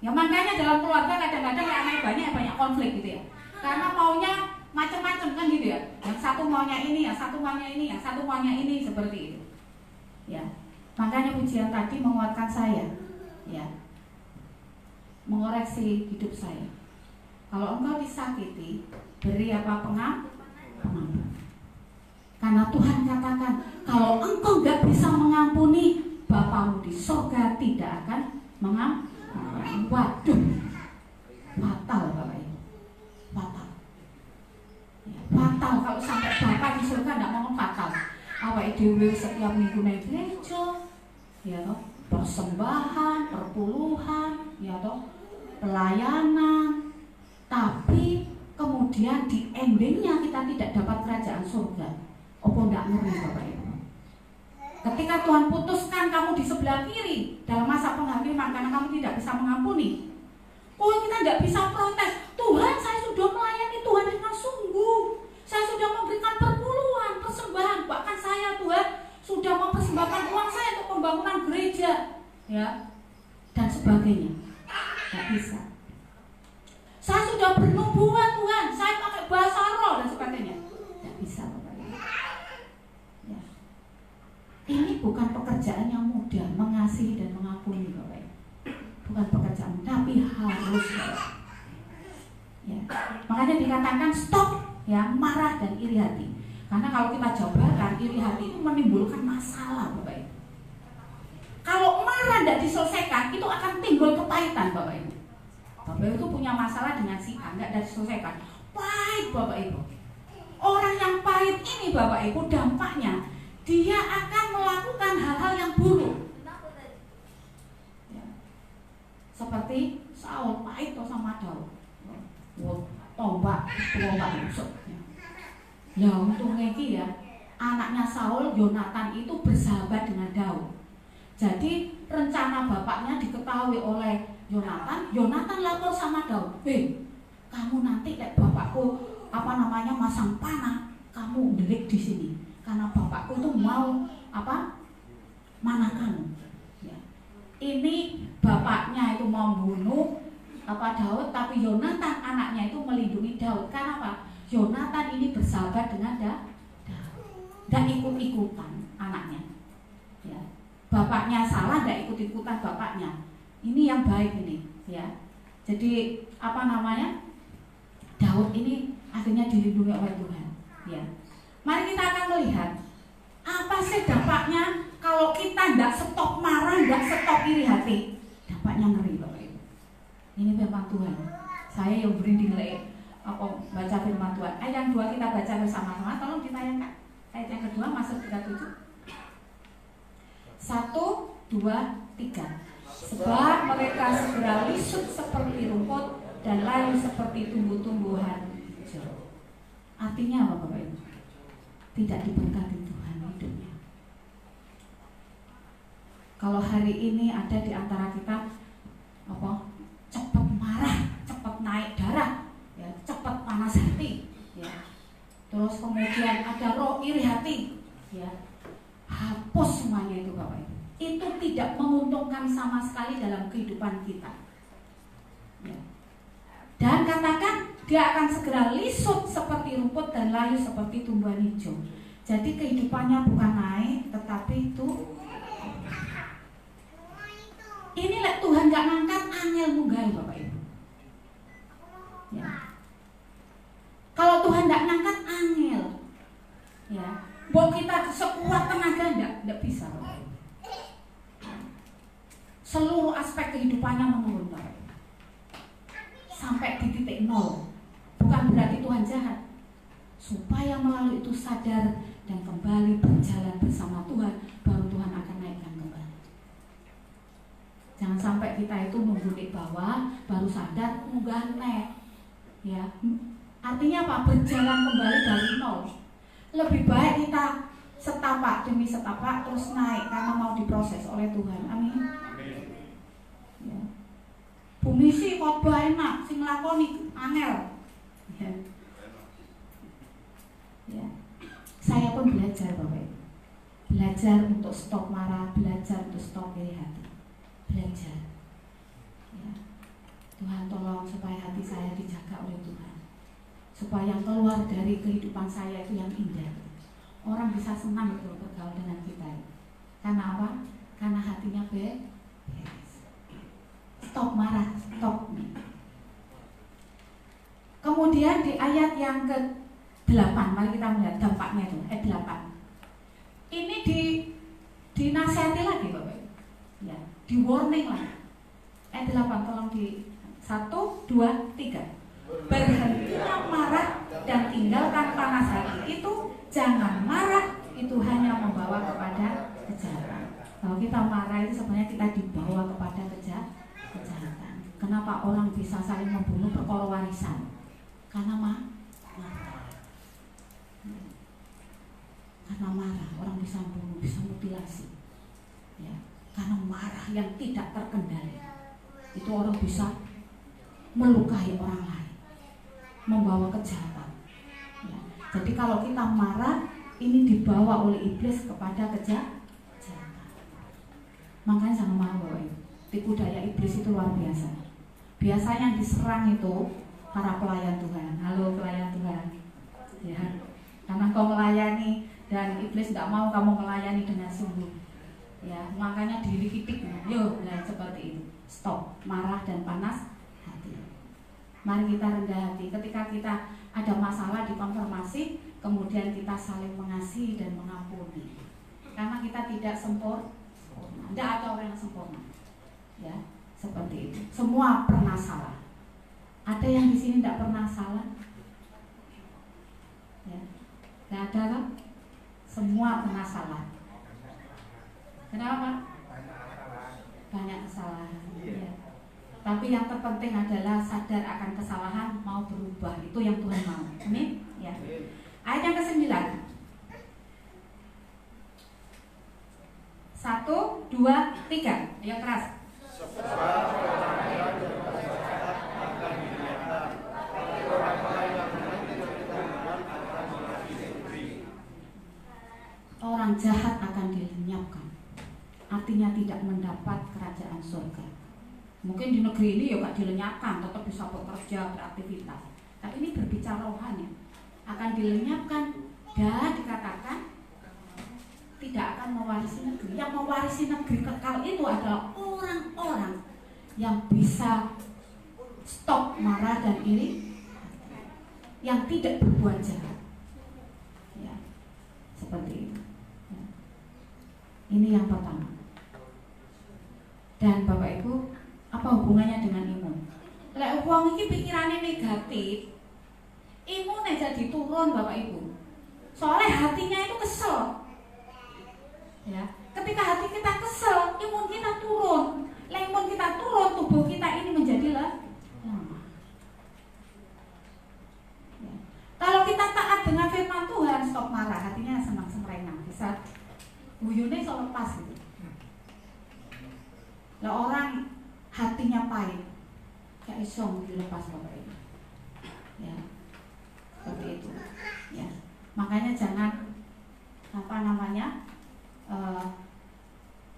Ya makanya dalam keluarga kadang-kadang ya anaknya banyak konflik gitu ya. Karena maunya macam-macam kan gitu ya. Yang satu maunya ini, yang satu maunya ini, yang satu maunya ini, seperti itu. Ya, makanya pujian tadi menguatkan saya, ya, mengoreksi hidup saya. Kalau engkau disakiti, beri apa pengampun. Karena Tuhan katakan, kalau engkau gak bisa mengampuni, Bapamu di surga tidak akan mengampuni. Waduh, fatal Bapak Ibu, fatal. Ya, fatal kalau sampai Bapak di surga tidak ngomong fatal. Awak dhewe setiap minggu naik gereja, ya toh, persembahan, perpuluhan, ya toh, pelayanan, tapi kemudian di endingnya kita tidak dapat kerajaan surga. Apa tidak ngeri Bapak Ibu? Ketika Tuhan putuskan kamu di sebelah kiri dalam masa penghakiman karena kamu tidak bisa mengampuni, kita tidak bisa protes. Tuhan, saya sudah melayani Tuhan dengan sungguh. Saya sudah memberikan perpuluhan, persembahan. Bahkan saya, Tuhan, sudah mempersembahkan uang saya untuk pembangunan gereja, ya, dan sebagainya. Tidak bisa. Saya sudah bernubuat, Tuhan. Saya pakai bahasa roh dan sebagainya. Tidak bisa, Bapak. Ya. Ini bukan pekerjaan yang mudah, mengasihi dan mengampuni, Bapak. Bukan pekerjaan, tapi harus, Bapak. Ya. Makanya dikatakan stop, ya, marah dan iri hati. Karena kalau kita jabarkan, iri hati itu menimbulkan masalah, Bapak Ibu. Kalau marah tidak diselesaikan, itu akan timbul kepahitan, Bapak Ibu. Bapak Ibu itu punya masalah dengan si A, tidak diselesaikan, pahit, Bapak Ibu. Orang yang pahit ini, Bapak Ibu, dampaknya dia akan melakukan hal-hal yang buruk, ya. Seperti Saul pahit sama Daud, tombak busuk. Nah, untungnya ya, anaknya Saul, Yonatan itu bersahabat dengan Daud. Jadi rencana bapaknya diketahui oleh Yonatan lapor sama Daud, kamu nanti lihat bapakku masang panah, kamu delik di sini. Karena bapakku tuh mau mana kamu, ya. Ini bapaknya itu membunuh Daud, tapi Yonatan anaknya itu melindungi Daud. Karena apa? Yonatan ini bersahabat dengan Daud dan ikut-ikutan anaknya, ya. Bapaknya salah, tidak ikut-ikutan bapaknya. Ini yang baik ini, ya. Jadi Daud ini akhirnya dilindungi oleh Tuhan, ya. Mari kita akan melihat apa sih dampaknya kalau kita tidak stop marah, tidak stop iri hati. Dampaknya ngeri, Bapak Ibu. Ini firman Tuhan. Saya yang berinding baca firman Tuhan. Ayat yang 2 kita baca bersama-sama. Tolong ditayangkan. Ayat yang kedua Mazmur 37. 1, 2, 3. Sebab mereka segera lisut seperti rumput dan layu seperti tumbuh-tumbuhan hijau. Artinya apa Bapak Ibu? Tidak diberkati Tuhan hidupnya. Kalau hari ini ada di antara kita cepat marah, cepat naik darah, ya, cepat panas hati, ya. Terus kemudian ada roh iri hati, ya. Hapus semuanya itu Bapak Ibu. Itu tidak menguntungkan sama sekali dalam kehidupan kita, ya. Dan katakan dia akan segera lisut seperti rumput dan layu seperti tumbuhan hijau. Jadi kehidupannya bukan naik, tetapi itu inilah Tuhan gak ngangkat angel munggah Bapak Ibu, ya. Kalau Tuhan gak ngangkat angel, ya, buat kita sekuat tenaga enggak bisa Bapak Ibu. Seluruh aspek kehidupannya menurun Bapak Ibu, sampai di titik nol. Bukan berarti Tuhan jahat. Supaya melalui itu sadar dan kembali berjalan bersama Tuhan, baru Tuhan akan naikkan kembali. Jangan sampai kita itu nunggu di bawah baru sadar munggah naik, ya. Artinya apa? Berjalan kembali dari nol. Lebih baik kita setapak demi setapak terus naik karena mau diproses oleh Tuhan. Amin. Ya. Bumi sih khotbah enak, sing nglakoni angel. Ya. Ya. Saya pun belajar Bapak Ibu. Belajar untuk stop marah, belajar untuk stop iri hati. Belajar. Ya. Tuhan tolong supaya hati saya dijaga oleh Tuhan. Supaya yang keluar dari kehidupan saya itu yang indah. Orang bisa senang itu bergaul dengan kita. Karena apa? Karena hatinya beres. Stop marah, stop. Kemudian di ayat yang ke-8, mari kita melihat dampaknya itu, ayat 8. Ini dinasihati lagi Bapak Ibu. Ya, di warning lagi. Ayat 8 tolong di 1, 2, 3. Berhentilah marah dan tinggalkan panas hati. Itu jangan marah, itu hanya membawa kepada kejahatan. Kalau kita marah itu sebenarnya kita dibawa kepada kejahatan. Kenapa orang bisa saling membunuh perkara warisan? Karena marah. Karena marah orang bisa bunuh, bisa mutilasi. Ya, karena marah yang tidak terkendali. Itu orang bisa melukai orang lain, membawa kejahatan. Ya. Jadi kalau kita marah, ini dibawa oleh iblis kepada kejahatan. Makanya jangan marah Bapak Ibu. Tipu daya iblis itu luar biasa. Biasanya yang diserang itu para pelayan Tuhan. Halo pelayan Tuhan, ya. Karena kau melayani dan iblis tidak mau kamu melayani dengan sungguh, ya. Makanya diri-diri, yuk, nah, seperti itu. Stop marah dan panas hati. Mari kita rendah hati. Ketika kita ada masalah di konfirmasi, kemudian kita saling mengasihi dan mengampuni. Karena kita tidak sempurna, tidak ada orang yang sempurna, ya. Seperti itu. Semua pernah salah. Ada yang di sini tidak pernah salah? Ya. Tidak ada kan? Semua pernah salah. Kenapa? Banyak kesalahan. Ya. Tapi yang terpenting adalah sadar akan kesalahan, mau berubah. Itu yang Tuhan mau. Amin. Ya. Ayat yang ke-9. 1, 2, 3. Ayo keras. Orang jahat akan dilenyapkan, artinya tidak mendapat kerajaan surga. Mungkin di negeri ini ya gak dilenyapkan, tetap bisa bekerja, beraktivitas. Tapi ini berbicara rohani, akan dilenyapkan dan dikatakan tidak akan mewarisi negeri. Yang mewarisi negeri kekal itu adalah orang-orang yang bisa stop marah dan iri, yang tidak berbuat jahat. Ya, seperti itu. Ya. Ini yang pertama. Dan Bapak Ibu, apa hubungannya dengan imun? Lek wong iki pikirannya negatif, imunnya jadi turun Bapak Ibu. Soalnya hatinya itu kesel. Ya, Ketika hati kita kesel, imun kita turun. Imun kita turun, tubuh kita ini menjadi lemah. Ya. Kalau kita taat dengan firman Tuhan, stop marah, hatinya senang semrengang, bisa guyune iso lepas gitu. Lah orang hatinya pahit, gak iso dilepas Bapak Ibu. Ya. Seperti itu. Ya. Makanya jangan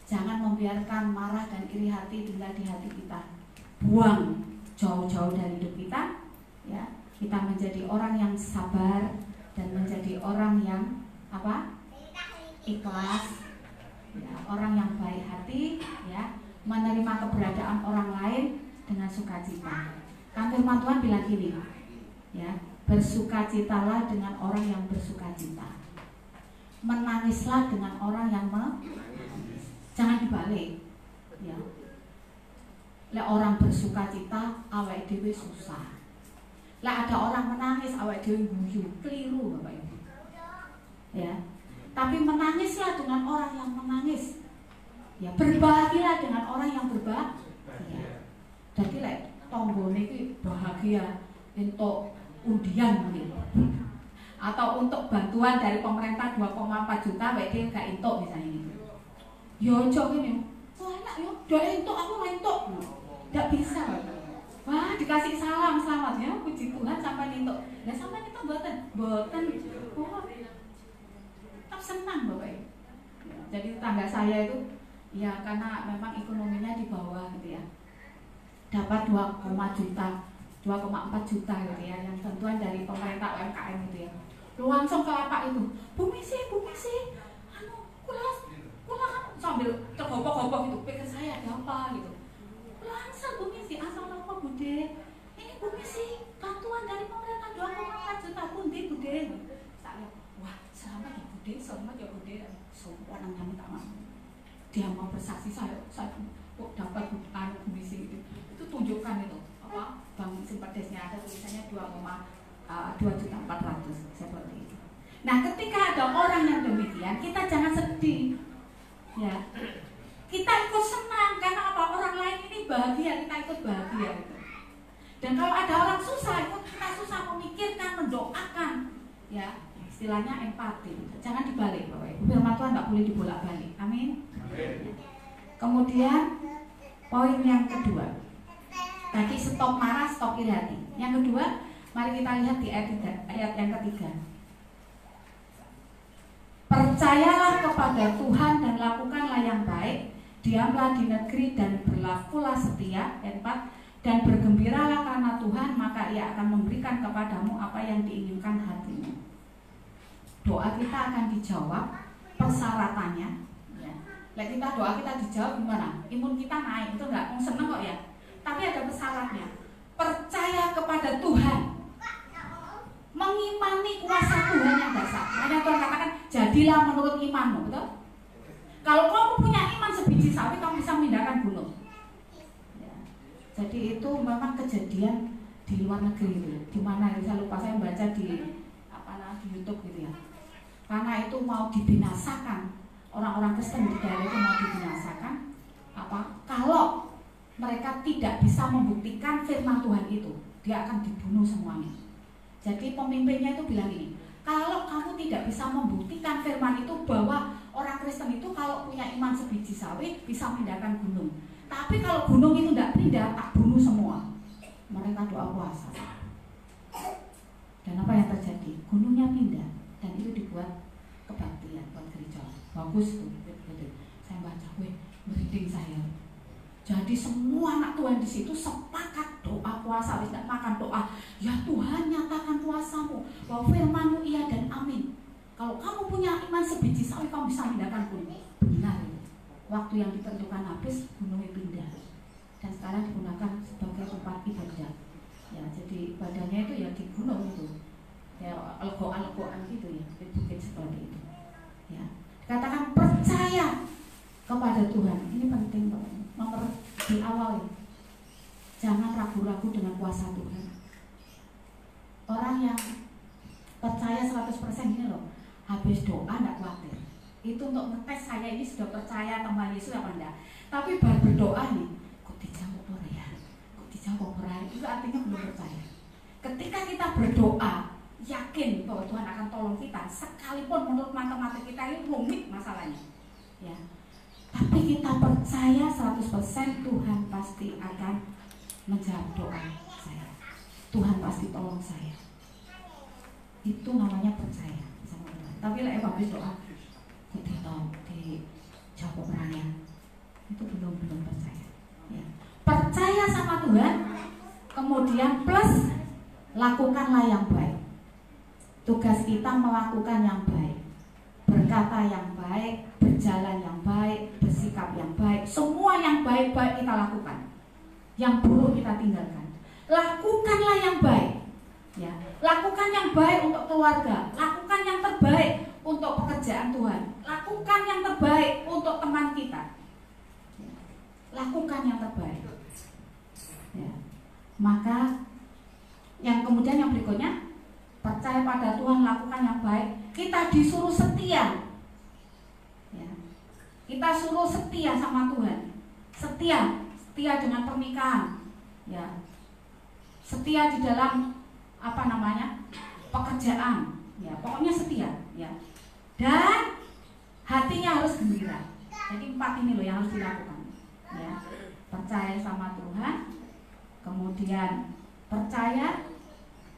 jangan membiarkan marah dan iri hati tinggal di hati kita. Buang jauh-jauh dari hidup kita. Ya, kita menjadi orang yang sabar dan menjadi orang yang ikhlas. Ya, orang yang baik hati. Ya, menerima keberadaan orang lain dengan sukacita. Kan firman Tuhan bilang gini, ya, bersukacitalah dengan orang yang bersukacita. Menangislah dengan orang yang jangan dibalik. Ya. Lah orang bersukacita awake dhewe susah. Lah ada orang menangis awake dhewe guyu, keliru Bapak Ibu. Ya. Tapi menangislah dengan orang yang menangis. Ya, berbahagialah dengan orang yang berbahagia. Jadi lek tonggone iki bahagia untuk undian mungkin. Atau untuk bantuan dari pemerintah 2,4 juta WD gak entuk misalnya ini. Yo ojo ngene. Wah enak yo, doa entuk aku ora entuk. Ndak bisa. Wah, dikasih salam selamat ya, puji Tuhan sampai entuk. Lah sampai itu mboten. Oh. Tetap senang Bapak Ibu. Ya, jadi tetangga saya itu ya karena memang ekonominya di bawah gitu ya. Dapat 2,4 juta gitu ya, yang bantuan dari pemerintah UMKM gitu ya. Langsung ke lapak itu, Bu Misi, kula sambil tergopok-gopok gitu, pikir saya ada apa gitu. Langsung Bu Misi, asal apa Bude? Ini Bu Misi, bantuan dari pemerintah 2,4 juta pundi Bude? Saya, wah selamat ya Bude, semua nang kami tak mau. Dia mau bersaksi saya kok dapat Bu Misi itu tunjukkan itu. Bank Simperdesnya ada tulisannya 2.400.000 seperti itu. Nah, ketika ada orang yang demikian, kita jangan sedih. Ya. Kita ikut senang karena apa? Orang lain ini bahagia, kita ikut bahagia gitu. Dan kalau ada orang susah, kita susah memikirkan, mendoakan. Ya, istilahnya empati. Jangan dibalik, Bapak Ibu. Firman Tuhan enggak boleh dibolak-balik. Amin. Kemudian poin yang kedua. Tadi stop marah, stop iri hati. Yang kedua, mari kita lihat di ayat yang ketiga. Percayalah kepada Tuhan dan lakukanlah yang baik. Diamlah di negeri dan berlakulah setia. Ayat 4. Dan bergembiralah karena Tuhan, maka Ia akan memberikan kepadamu apa yang diinginkan hatimu. Doa kita akan dijawab. Persyaratannya, ya. Kita doa kita dijawab gimana? Imun kita naik, itu enggak seneng kok ya. Tapi ada syaratnya. Percaya kepada Tuhan, mengimani kuasa Tuhan yang dasar. Makanya Tuhan katakan, jadilah menurut imanmu, betul? Kalau kamu punya iman sebiji sawi, kamu bisa memindahkan gunung. Ya. Jadi itu memang kejadian di luar negeri itu. Di mana saya lupa, saya baca di YouTube gitu ya. Karena itu mau dibinasakan, orang-orang Kristen di daerah itu mau dibinasakan. Kalau mereka tidak bisa membuktikan firman Tuhan itu, dia akan dibunuh semuanya. Jadi pemimpinnya itu bilang ini, kalau kamu tidak bisa membuktikan firman itu bahwa orang Kristen itu kalau punya iman sebiji sawi bisa memindahkan gunung. Tapi kalau gunung itu tidak pindah, tak bunuh semua. Mereka doa puasa. Dan apa yang terjadi? Gunungnya pindah dan itu dibuat kebaktian buat gereja. Bagus tuh. Saya baca, merinding saya. Jadi semua anak Tuhan di situ sepakat doa puasa, tidak makan doa. Ya Tuhan, nyatakan kuasamu, bahwa firman-Mu iya dan amin. Kalau kamu punya iman sebiji sawi, kamu bisa pindahkan gunung. Benar. Waktu yang ditentukan habis, gunungnya pindah. Dan sekarang digunakan sebagai tempat ibadah. Ya, jadi ibadahnya itu ya di gunung itu. Ya, algo-algoan gitu ya, di bukit seperti itu. Ya, katakan percaya kepada Tuhan. Ini penting Pak. Nomor di awal ya. Jangan ragu-ragu dengan kuasa Tuhan. Orang yang percaya 100% ini loh, habis doa enggak khawatir. Itu untuk ngetes saya ini sudah percaya tentang Yesus apa enggak. Tapi baru berdoa nih, kok dijawab ora ya? Kok dijawab ora? Itu artinya belum percaya. Ketika kita berdoa, yakin bahwa Tuhan akan tolong kita, sekalipun menurut matematika kita ini rumit masalahnya. Ya. Tapi kita percaya 100% Tuhan pasti akan menjawab doa saya. Tuhan pasti tolong saya. Itu namanya percaya sama Tuhan. Tapi lah bagus doa, dijawab orangnya, itu belum percaya. Ya. Percaya sama Tuhan, kemudian plus lakukanlah yang baik. Tugas kita melakukan yang baik, berkata yang baik, berjalan yang baik, bersikap yang baik. Semua yang baik-baik kita lakukan, yang buruk kita tinggalkan. Lakukanlah yang baik. Ya, lakukan yang baik untuk keluarga, lakukan yang terbaik untuk pekerjaan Tuhan, lakukan yang terbaik untuk teman kita. Ya, lakukan yang terbaik. Ya. Maka yang kemudian yang berikutnya, percaya pada Tuhan, lakukan yang baik. Kita disuruh setia. Ya. Kita suruh setia sama Tuhan. Setia dengan pernikahan. Ya. Setia di dalam pekerjaan, ya pokoknya setia, ya. Dan hatinya harus gembira. Jadi 4 ini loh yang harus dilakukan, ya. Percaya sama Tuhan, kemudian percaya,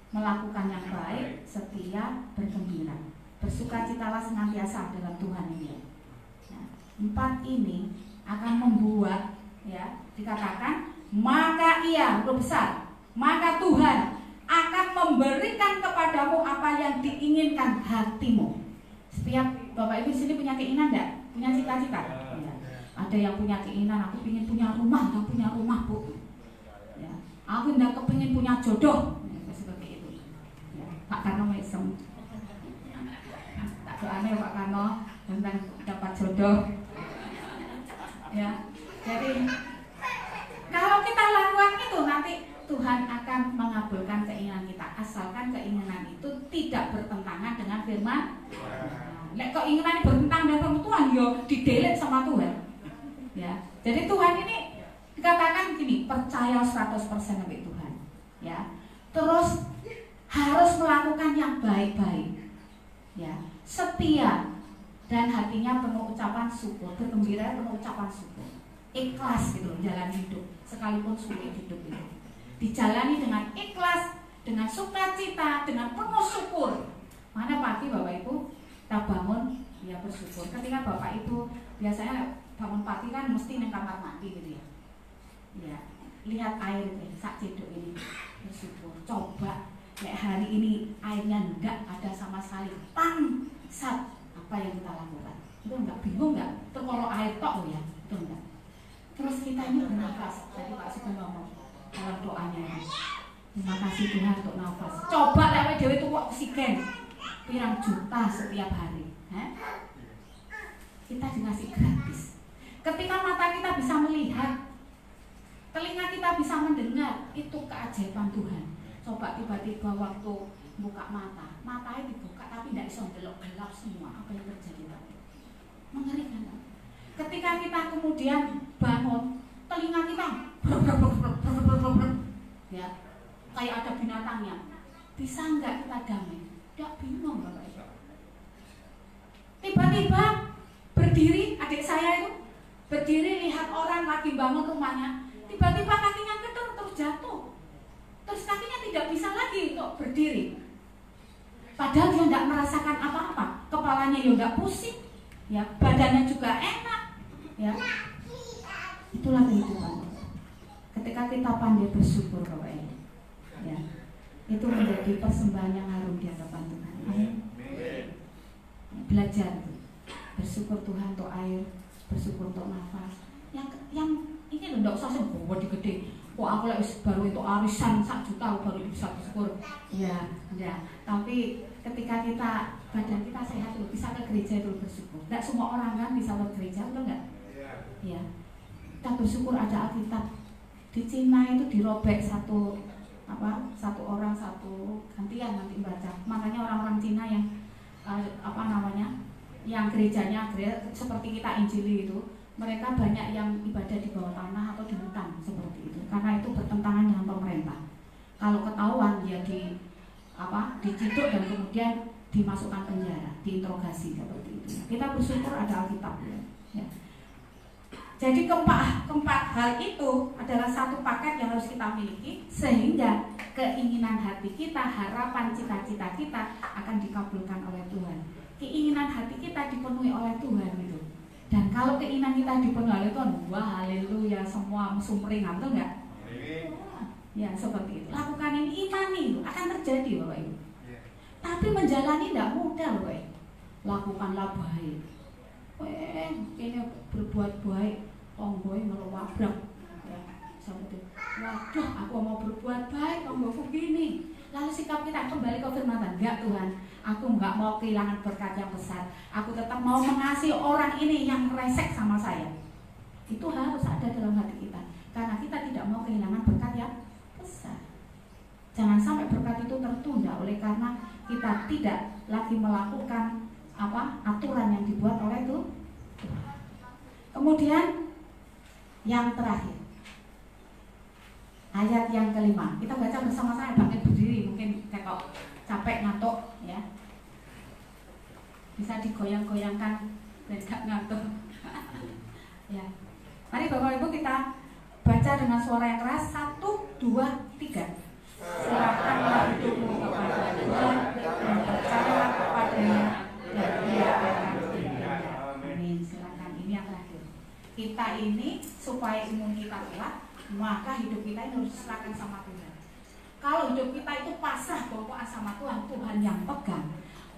melakukan yang baik, setia, bergembira, bersukacitalah senantiasa dalam Tuhan ini. Nah, 4 ini akan membuat, ya, dikatakan maka ia huruf besar, maka Tuhan akan memberikan kepadamu apa yang diinginkan hatimu. Setiap Bapak Ibu di sini punya keinginan enggak? Punya cita-cita? Ya. Ada yang punya keinginan, aku ingin punya rumah, enggak punya rumah, Bu. Ya. Aku enggak kepingin punya jodoh. Ya, seperti itu. Ya. Pak Karno mesem. Tak doanya Pak Karno tentang dapat jodoh. Ya. Jadi kalau kita lakukan itu nanti Tuhan akan mengabulkan keinginan kita, asalkan keinginan itu tidak bertentangan dengan firman. Nek keinginan bertentangan dengan firman Tuhan, yo didelete sama Tuhan. Ya. Jadi Tuhan ini dikatakan gini, percaya 100% sama Tuhan. Ya. Terus harus melakukan yang baik-baik. Ya. Setia dan hatinya penuh ucapan syukur, bergembira penuh ucapan syukur. Ikhlas gitu loh jalan hidup, sekalipun sulit hidup itu. Dijalani dengan ikhlas, dengan sukacita, dengan penuh syukur. Mana pagi Bapak Ibu kita bangun ya bersyukur. Ketika Bapak Ibu biasanya bangun pagi kan mesti di kamar mandi gitu ya. Ya, lihat air ini, sak cedok ini bersyukur. Coba kayak hari ini airnya enggak ada sama sekali. Sat, apa yang kita lakukan? Itu enggak bingung enggak? Terus kalau air tok ya, itu enggak. Terus kita ini bernafas. Tadi Pak Sugeng ngomong dalam doanya, terima kasih Tuhan untuk nafas. Coba lewat dewe itu oksigen pirang juta setiap hari. Kita dikasih gratis. Ketika mata kita bisa melihat, telinga kita bisa mendengar, itu keajaiban Tuhan. Coba tiba-tiba waktu buka mata, matanya dibuka tapi tidak bisa ndelok, gelap semua. Apa yang terjadi tadi? Mengerikan. Ketika kita kemudian bangun, telinga kita ya kayak ada binatangnya. Bisa nggak kita damai? Tidak bingung Bapak Ibu. Tiba-tiba berdiri, adik saya itu berdiri lihat orang lagi bangun rumahnya. Tiba-tiba kakinya ketur terus jatuh. Terus kakinya tidak bisa lagi untuk berdiri. Padahal dia tidak merasakan apa-apa. Kepalanya ya tidak pusing, ya badannya juga enak, ya. Itulah kehidupan. Ketika kita pandai bersyukur Bapak Ibu, ya, itu menjadi persembahan yang harum di hadapan Tuhan. Amin. Belajar bersyukur Tuhan untuk air, bersyukur untuk nafas. Yang ini loh, tidak usah sebuah gede. Kok aku baru itu arisan 1 juta baru bisa bersyukur. Ya, ya. Tapi ketika kita badan kita sehat dulu, bisa ke gereja dulu bersyukur. Tidak semua orang kan bisa ke gereja, betul nggak? Ya. Kita bersyukur ada Alkitab. Di Cina itu dirobek satu orang satu gantian nanti baca. Makanya orang-orang Cina yang yang gerejanya seperti kita injili itu, mereka banyak yang ibadah di bawah tanah atau di hutan seperti itu, karena itu bertentangan dengan pemerintah. Kalau ketahuan ya diciduk dan kemudian dimasukkan penjara, diinterogasi seperti itu. Kita bersyukur ada Alkitab ya. Jadi keempat hal itu adalah satu paket yang harus kita miliki, sehingga keinginan hati kita, harapan, cita-cita kita akan dikabulkan oleh Tuhan. Keinginan hati kita dipenuhi oleh Tuhan gitu. Dan kalau keinginan kita dipenuhi oleh Tuhan, wah haleluya, semua sumringah, betul nggak? Ya seperti itu. Lakukan ini, imani itu akan terjadi Bapak Ibu. Tapi menjalani tidak mudah Bapak Ibu. Lakukanlah baik. Ini berbuat baik, tonggoy melewabrak. Ya, seperti itu. Waduh, aku mau berbuat baik, tonggoku gini. Lalu sikap kita kembali ke firman Tuhan. Enggak Tuhan, aku enggak mau kehilangan berkat yang besar. Aku tetap mau mengasihi orang ini yang resek sama saya. Itu harus ada dalam hati kita. Karena kita tidak mau kehilangan berkat yang besar. Jangan sampai berkat itu tertunda oleh karena kita tidak lagi melakukan aturan yang dibuat oleh Tuhan. Kemudian yang terakhir, ayat yang kelima, kita baca bersama-sama, bangkit berdiri, mungkin kayak capek ngantuk ya, bisa digoyang-goyangkan dan gak ngantuk. Ya, mari Bapak Ibu kita baca dengan suara yang keras, 1, 2, 3. Serahkanlah hidupmu kepada Tuhan dan percayalah kepadanya dan Dia akan tinggal. Amin. Silakan, ini yang terakhir. Kita ini supaya imun kita kuat, maka hidup kita ini harus diserahkan sama Tuhan. Kalau hidup kita itu pasrah bawa sama Tuhan, Tuhan yang pegang,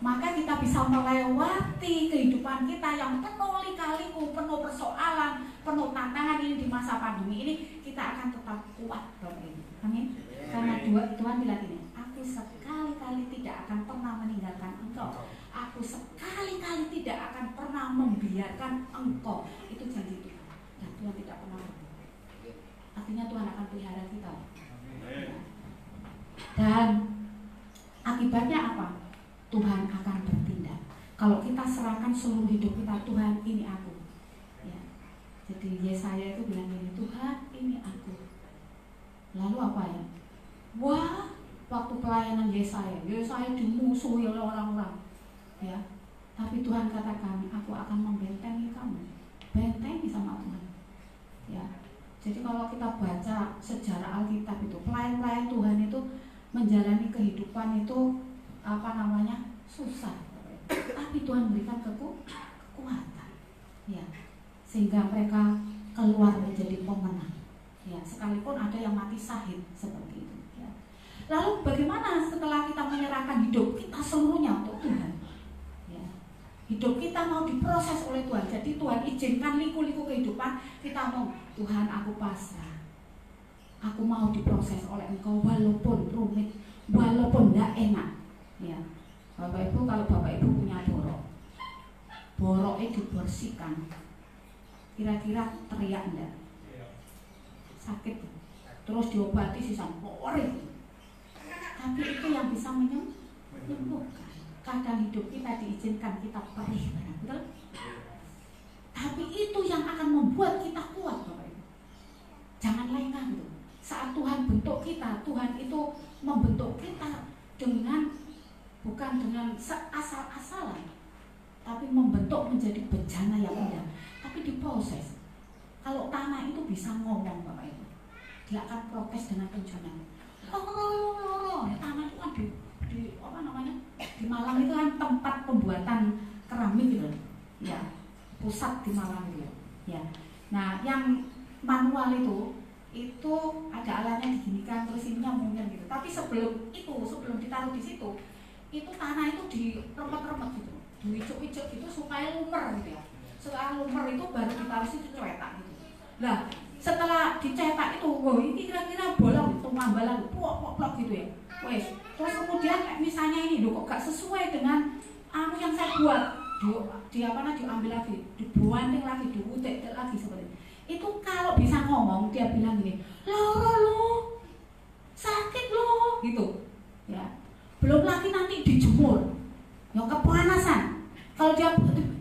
maka kita bisa melewati kehidupan kita yang penuh lika-liku, penuh persoalan, penuh tantangan ini di masa pandemi ini, kita akan tetap kuat Bapak Ibu. Amin. Karena Tuhan bilang ini, aku sekali-kali tidak akan pernah meninggalkan engkau. Aku sekali-kali tidak akan pernah membiarkan engkau. Itu janji Tuhan. Dan Tuhan tidak pernah berbohong. Artinya Tuhan akan pelihara kita. Dan akibatnya apa? Tuhan akan bertindak. Kalau kita serahkan seluruh hidup kita, Tuhan ini aku. Ya. Jadi Yesaya itu bilang ini, Tuhan ini aku. Lalu apa ya? Wah, waktu pelayanan Yesaya dimusuhi oleh orang-orang. Ya. Tapi Tuhan katakan, aku akan membentengi kamu. Bentengi sama Tuhan. Ya. Jadi kalau kita baca sejarah Alkitab itu, pelayan-pelayan Tuhan itu menjalani kehidupan itu susah. Tapi Tuhan berikan kekuatan. Ya. Sehingga mereka keluar menjadi pemenang. Ya, sekalipun ada yang mati syahid seperti itu. Ya. Lalu bagaimana setelah kita menyerahkan hidup kita seluruhnya untuk Tuhan? Ya. Hidup kita mau diproses oleh Tuhan. Jadi Tuhan izinkan liku-liku kehidupan kita mau, Tuhan aku pasrah. Aku mau diproses oleh Engkau walaupun rumit, walaupun tidak enak. Ya. Bapak Ibu, kalau Bapak Ibu punya boroknya dibersihkan, kira-kira teriak enggak? Sakit, terus diobati sisa pori. Tapi itu yang bisa menyembuhkan. Kadang hidup kita diizinkan kita perih, betul? Tapi itu yang akan membuat kita kuat, Bapak Ibu. Jangan lengah gitu. Saat Tuhan bentuk kita, Tuhan itu membentuk kita bukan dengan asal-asalan, tapi membentuk menjadi bejana yang indah. Tapi diproses. Kalau tanah itu bisa ngomong Bapak Ibu, dia akan protes dengan bencana. Tanah itu kan di Malang itu kan tempat pembuatan keramik gitu, ya, pusat di Malang gitu, ya. Nah, yang manual itu ada alatnya diginikan terus ininya mungkin gitu. Tapi sebelum ditaruh di situ, itu tanah itu diremet-remet gitu, diicuk-icuk gitu supaya lumer gitu ya. Setelah lumer itu baru ditaruh situ cetak gitu. Nah, setelah dicetak itu, wah ini kira-kira bolong itu mambalan, plok gitu ya. Wes, terus kemudian misalnya ini kok gak sesuai dengan yang saya buat, diambil lagi, dibuanting lagi, diutek lagi seperti itu. Itu kalau bisa ngomong dia bilang gini, loro lu, sakit lu, gitu, ya. Belum lagi nanti dijemur, yang kepanasan. Kalau dia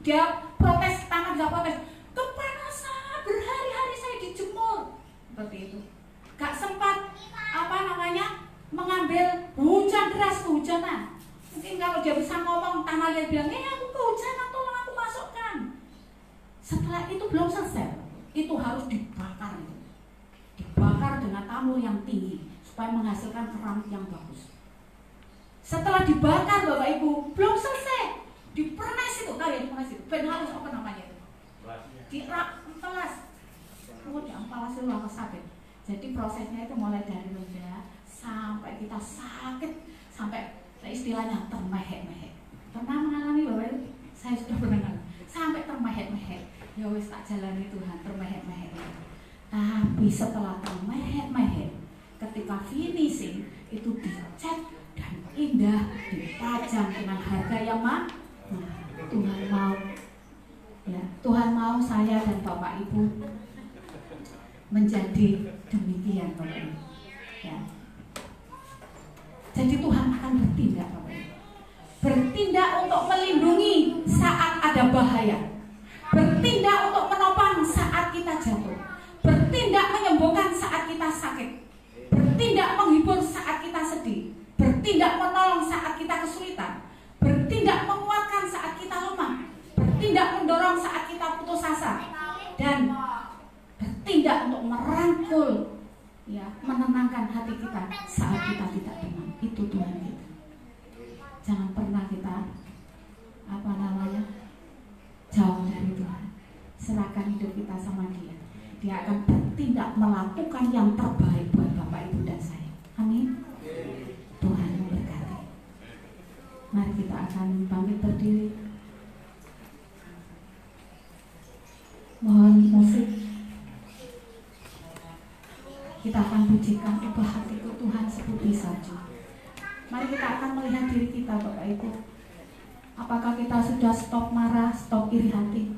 Dia protes, tangan bisa protes. Kepanasan, berhari-hari saya dijemur. Seperti itu. Gak sempat mengambil hujan deras, kehujanan. Mungkin kalau dia bisa ngomong, tanah liat bilang, aku kehujanan, tolong aku masukkan. Setelah itu belum selesai, itu harus dibakar. Dibakar dengan tanur yang tinggi supaya menghasilkan keramik yang bagus. Setelah dibakar Bapak Ibu, belum selesai, dipernes itu, tahu ya dipernes itu, ben halus apa namanya itu? Diampalas. Diampalas itu langsung sakit. Jadi prosesnya itu mulai dari rendah sampai kita sakit, sampai istilahnya termehek-mehek. Pernah mengalami Bapak Ibu? Saya sudah pernah mengalami. Sampai termehek-mehek. Ya wis tak jalani Tuhan, termehek-mehek. Tapi setelah termehek-mehek, ketika finishing itu dicat dan indah, dipajang dengan harga yang mahal. Tuhan mau, ya Tuhan mau saya dan Bapak Ibu menjadi demikian Bapak Ibu. Ya. Jadi Tuhan akan bertindak Bapak Ibu. Bertindak untuk melindungi saat ada bahaya. Bertindak untuk menopang saat kita jatuh. Bertindak menyembuhkan saat kita sakit. Bertindak menghibur saat kita sedih. Bertindak menolong saat kita kesulitan. Bertindak menguatkan saat kita lemah. Bertindak mendorong saat kita putus asa. Dan bertindak untuk merangkul, ya, menenangkan hati kita saat kita tidak tenang. Itu Tuhan kita. Jangan pernah kita jauh dari Tuhan. Serahkan hidup kita sama Dia. Dia akan bertindak melakukan yang terbaik buat Bapak Ibu dan saya. Amin. Tuhan memberkati. Mari kita akan bangkit berdiri. Mohon musik. Kita akan pujikan, ubah hatiku Tuhan seperti salju. Mari kita akan melihat diri kita Bapak Ibu. Apakah kita sudah stop marah, stop iri hati?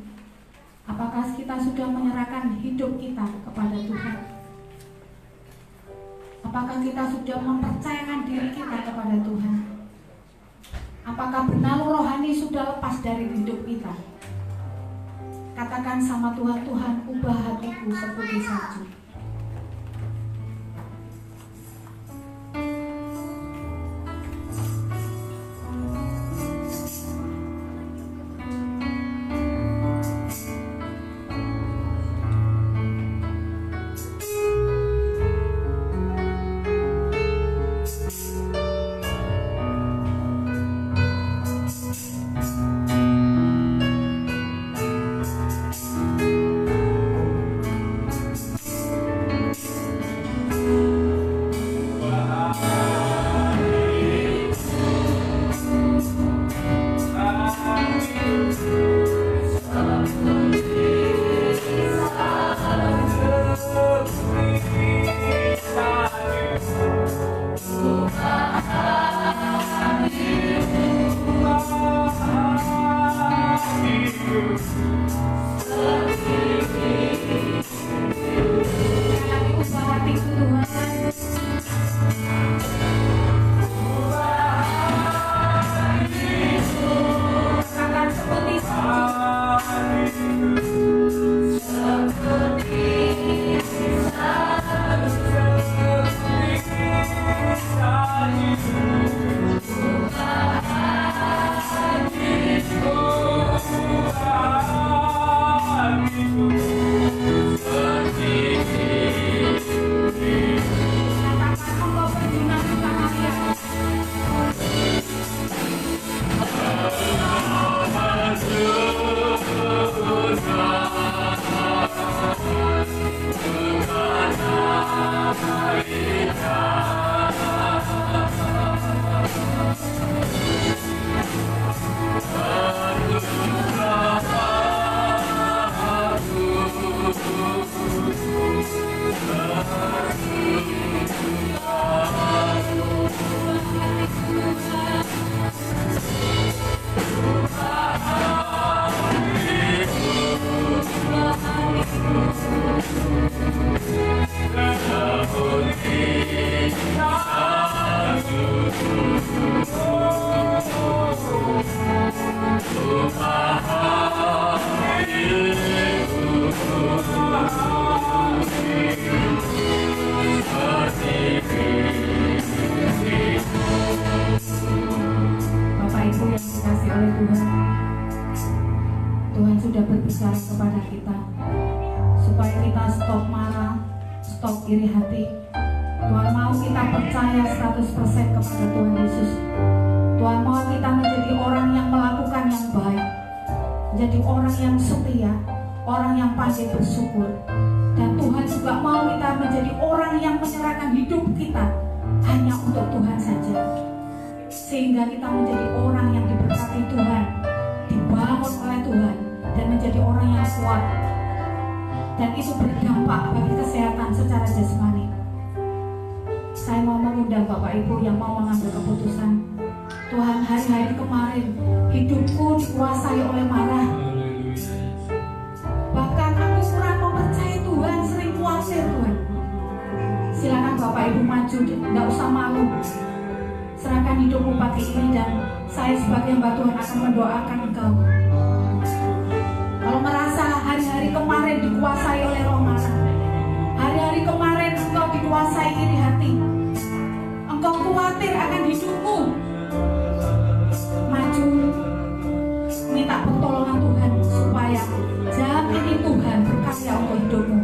Apakah kita sudah menyerahkan hidup kita kepada Tuhan? Apakah kita sudah mempercayakan diri kita kepada Tuhan? Apakah benar rohani sudah lepas dari hidup kita? Katakan sama Tuhan, Tuhan ubah hatiku seperti salju. sudah berbicara kepada kita, supaya kita stop marah, stop iri hati. Tuhan mau kita percaya 100% kepada Tuhan Yesus. Tuhan mau kita menjadi orang yang melakukan yang baik, menjadi orang yang setia, orang yang pandai bersyukur. Dan Tuhan juga mau kita menjadi orang yang menyerahkan hidup kita hanya untuk Tuhan saja, sehingga kita menjadi orang yang diberkati Tuhan, dibangun oleh Tuhan, dan menjadi orang yang kuat. Dan itu berdampak bagi kesehatan secara jasmani. Saya mau mengundang Bapak Ibu yang mau mengambil keputusan. Tuhan, hari-hari kemarin hidupku dikuasai oleh marah. Bahkan aku kurang mempercayai Tuhan, sering khawatir Tuhan. Silakan Bapak Ibu maju, tidak usah malu. Serahkan hidupmu pagi ini, dan saya sebagai hamba Tuhan akan mendoakan engkau. Kalau merasa hari-hari kemarin dikuasai oleh roh marah, hari-hari kemarin engkau dikuasai iri hati, engkau khawatir akan hidupmu, maju, minta pertolongan Tuhan supaya jam ini Tuhan berkarya untuk hidupmu.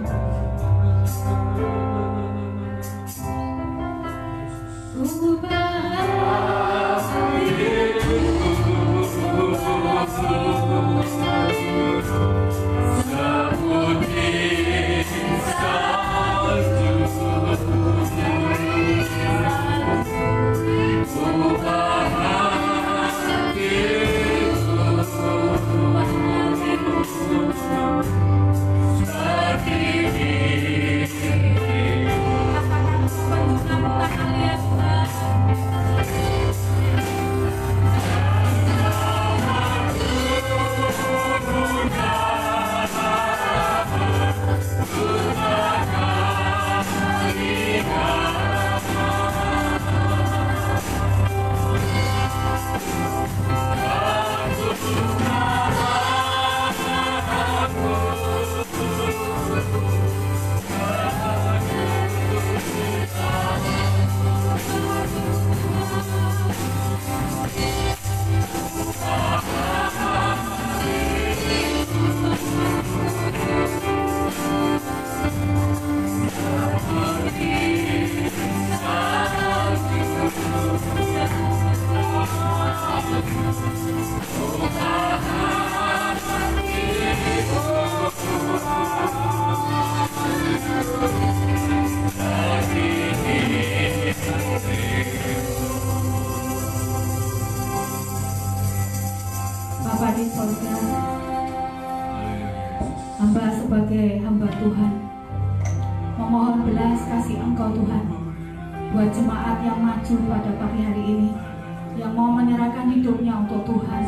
Bapa di sorga, hamba sebagai hamba Tuhan memohon belas kasih Engkau Tuhan buat jemaat yang maju pada pagi hari ini, yang mau menyerahkan hidupnya untuk Tuhan.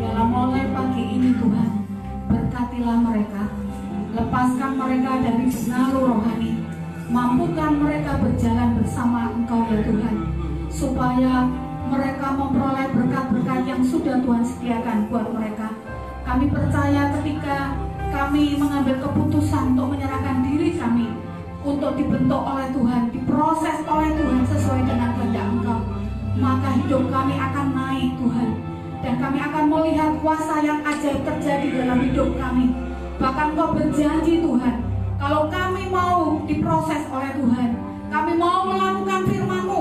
Biarlah mulai pagi ini Tuhan, berkatilah mereka, lepaskan mereka dari pengaruh rohani, mampukan mereka berjalan bersama Engkau ya Tuhan, supaya mereka memperoleh berkat-berkat yang sudah Tuhan sediakan buat mereka. Kami percaya ketika kami mengambil keputusan untuk menyerahkan diri kami untuk dibentuk oleh Tuhan, diproses oleh Tuhan sesuai dengan kehendak Engkau, maka hidup kami akan naik Tuhan, dan kami akan melihat kuasa yang ajaib terjadi dalam hidup kami. Bahkan Engkau berjanji Tuhan, kalau kami mau diproses oleh Tuhan, kami mau melakukan firman-Mu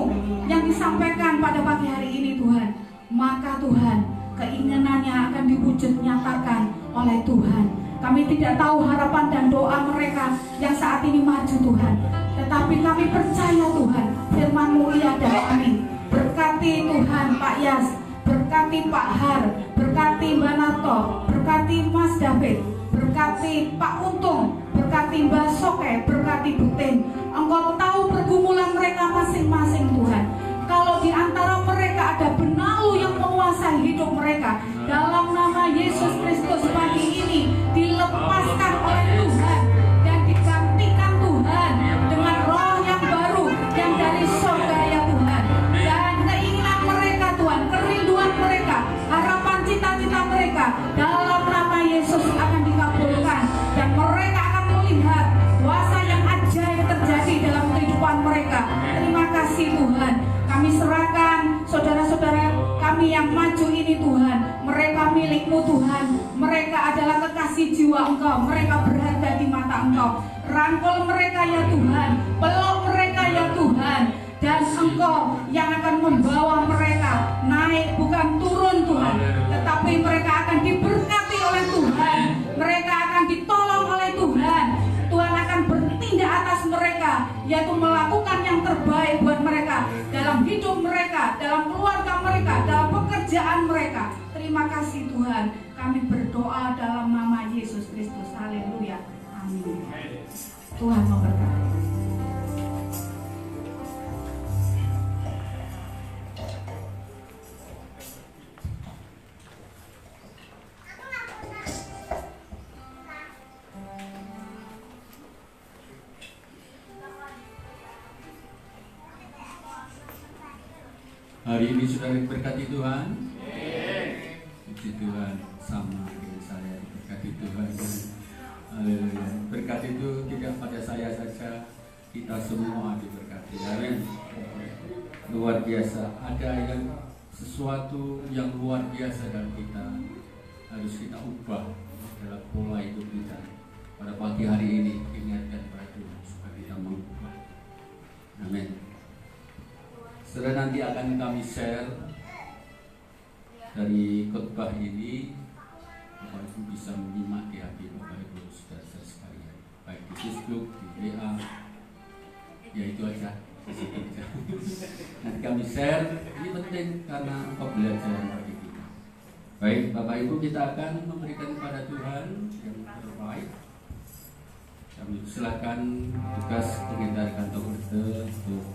yang disampaikan pada pagi hari ini Tuhan, maka Tuhan, keinginannya akan diwujud nyatakan oleh Tuhan. Kami tidak tahu harapan dan doa mereka yang saat ini maju Tuhan, tetapi kami percaya Tuhan, firman-Mu iya dan amin. Berkati Tuhan Pak Yas, berkati Pak Har, berkati Mbak Narto, berkati Mas David, berkati Pak Untung, berkati Mbak Soke, berkati Butin. Engkau tahu pergumulan mereka masing-masing Tuhan. Kalau di antara mereka ada benalu yang menguasai hidup mereka, dalam nama Yesus Kristus pagi ini dilepaskan oleh Tuhan dan digantikan Tuhan dengan roh yang baru yang dari surga ya Tuhan. Dan keinginan mereka Tuhan, kerinduan mereka, harapan cita-cita mereka dalam nama Yesus akan dikabulkan, dan mereka akan melihat kuasa yang ajaib terjadi dalam kehidupan mereka. Terima kasih Tuhan. Kami serahkan saudara-saudara kami yang maju ini Tuhan, mereka milik-Mu Tuhan, mereka adalah kekasih jiwa Engkau, mereka berharga di mata Engkau. Rangkul mereka ya Tuhan, peluk mereka ya Tuhan, dan Engkau yang akan membawa mereka naik bukan turun Tuhan, tetapi mereka akan diberkati oleh Tuhan, mereka akan ditolong oleh Tuhan. Tuhan akan bertindak atas mereka, yaitu melakukan yang terbaik buat mereka dalam hidup mereka, dalam keluarga mereka, dalam pekerjaan mereka. Terima kasih Tuhan, kami berdoa dalam nama Yesus Kristus. Haleluya, amin. Tuhan memberkati. Hari ini sudah diberkati Tuhan. Puji Tuhan, sama dengan saya diberkati Tuhan. Haleluya. Berkat itu tidak pada saya saja, kita semua diberkati. Amin. Luar biasa. Ada yang sesuatu yang luar biasa dalam kita, harus kita ubah dalam pola hidup kita. Pada pagi hari ini ingatkan pada Tuhan supaya kita mengubah. Amin. Setelah nanti akan kami share dari khotbah ini, Bapak Ibu bisa menyimak di hati Bapak Ibu saudara sekalian, baik di Facebook, di WA, ya itu aja. Nanti kami share, ini penting karena pembelajaran bagi kita. Baik Bapak Ibu, kita akan memberikan kepada Tuhan yang terbaik. Kami silakan tugas pendeta kantor untuk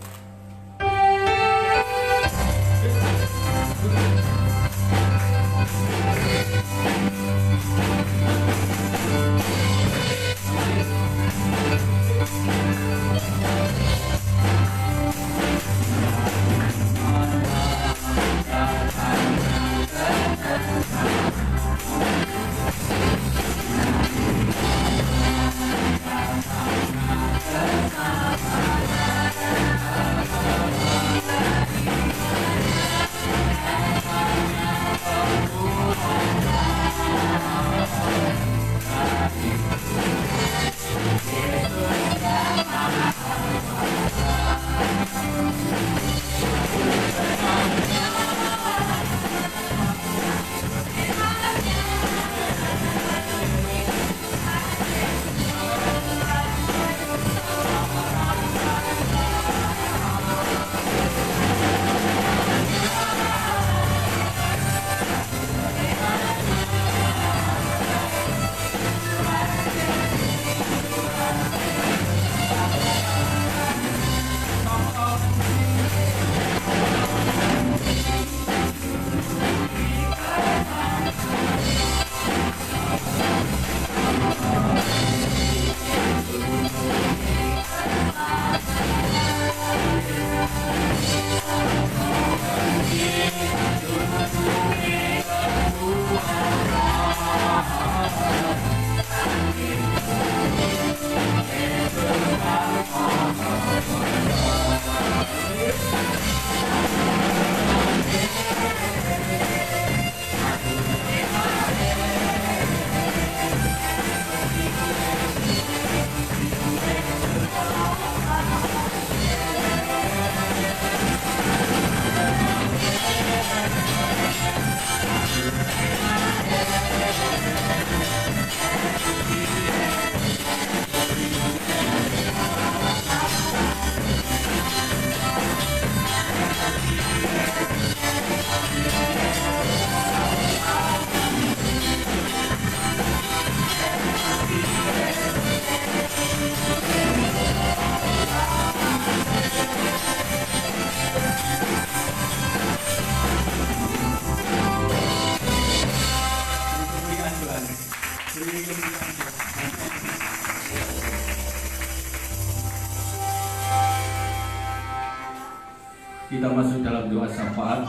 kita masuk dalam doa syafaat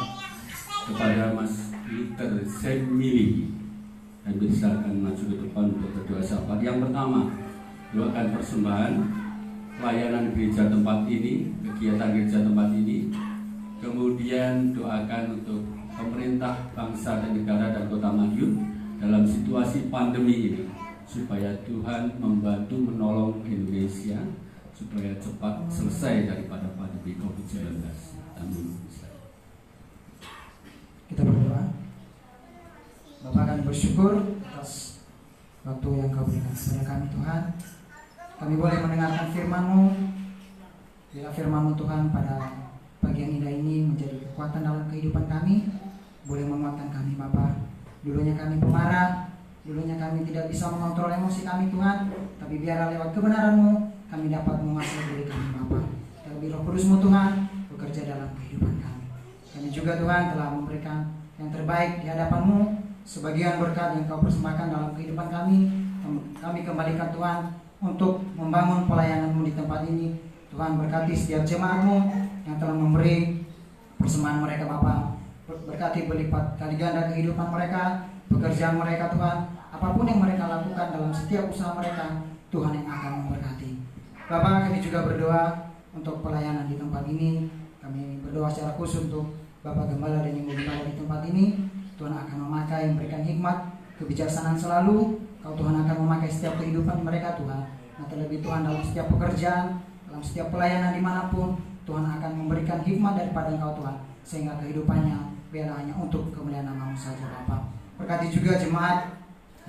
kepada Mas Luther Semili, dan silakan maju ke depan untuk berdoa syafaat. Yang pertama, doakan persembahan pelayanan gereja tempat ini, kegiatan gereja tempat ini. Kemudian doakan untuk pemerintah pemerintah bangsa dan negara dan Kota Madiun dalam situasi pandemi ini, supaya Tuhan membantu menolong Indonesia supaya cepat selesai daripada pandemi COVID-19. Amin. Kita berdoa. Bapak, kami bersyukur atas waktu yang Kau berikan kepada kami Tuhan. Kami boleh mendengarkan firman-Mu. Bila firman-Mu Tuhan pada pagi yang indah ini menjadi kekuatan dalam kehidupan kami, boleh menguatkan kami Bapak. Dulunya kami pemarah, dulunya kami tidak bisa mengontrol emosi kami Tuhan, tapi biarlah lewat kebenaran-Mu kami dapat menguasai diri kami Bapak. Terlebih Roh Kudus-Mu Tuhan bekerja dalam kehidupan kami. Kami juga Tuhan telah memberikan yang terbaik di hadapan-Mu. Sebagian berkat yang Kau persembahkan dalam kehidupan kami kembalikan Tuhan untuk membangun pelayanan-Mu di tempat ini. Tuhan berkati setiap jemaat-Mu yang telah memberi persembahan mereka Bapa. Berkati berlipat kali ganda kehidupan mereka, pekerjaan mereka Tuhan. Apapun yang mereka lakukan dalam setiap usaha mereka, Tuhan yang akan memberkati. Bapak, kami juga berdoa untuk pelayanan di tempat ini. Kami berdoa secara khusus untuk Bapak Gembala dan Ibu Gembala di tempat ini. Tuhan akan memakai, memberikan hikmat, kebijaksanaan selalu. Kau Tuhan akan memakai setiap kehidupan mereka Tuhan. Nah, terlebih Tuhan dalam setiap pekerjaan, dalam setiap pelayanan dimanapun, Tuhan akan memberikan hikmat daripada Engkau Tuhan, sehingga kehidupannya biarlah hanya untuk kemuliaan nama-Mu saja Bapak. Berkati juga jemaat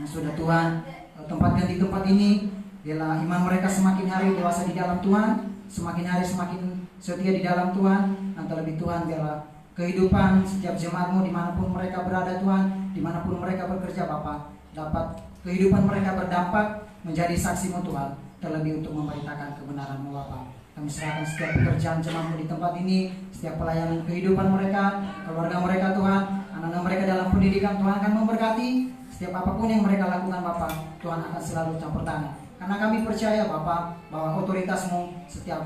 yang sudah Tuhan tempatkan di tempat ini. Biarlah iman mereka semakin hari dewasa di dalam Tuhan, semakin hari semakin setia di dalam Tuhan. Dan terlebih Tuhan biarlah kehidupan setiap jemaat-Mu dimanapun mereka berada Tuhan, dimanapun mereka bekerja Bapak, dapat kehidupan mereka berdampak menjadi saksi-Mu Tuhan, terlebih untuk memberitakan kebenaran-Mu Bapak. Kami serahkan setiap pekerjaan jemaat-Mu di tempat ini, setiap pelayanan kehidupan mereka, keluarga mereka Tuhan, anak-anak mereka dalam pendidikan Tuhan akan memberkati. Setiap apapun yang mereka lakukan Bapak, Tuhan akan selalu campur tangan. Karena kami percaya Bapak bahwa otoritas-Mu, setiap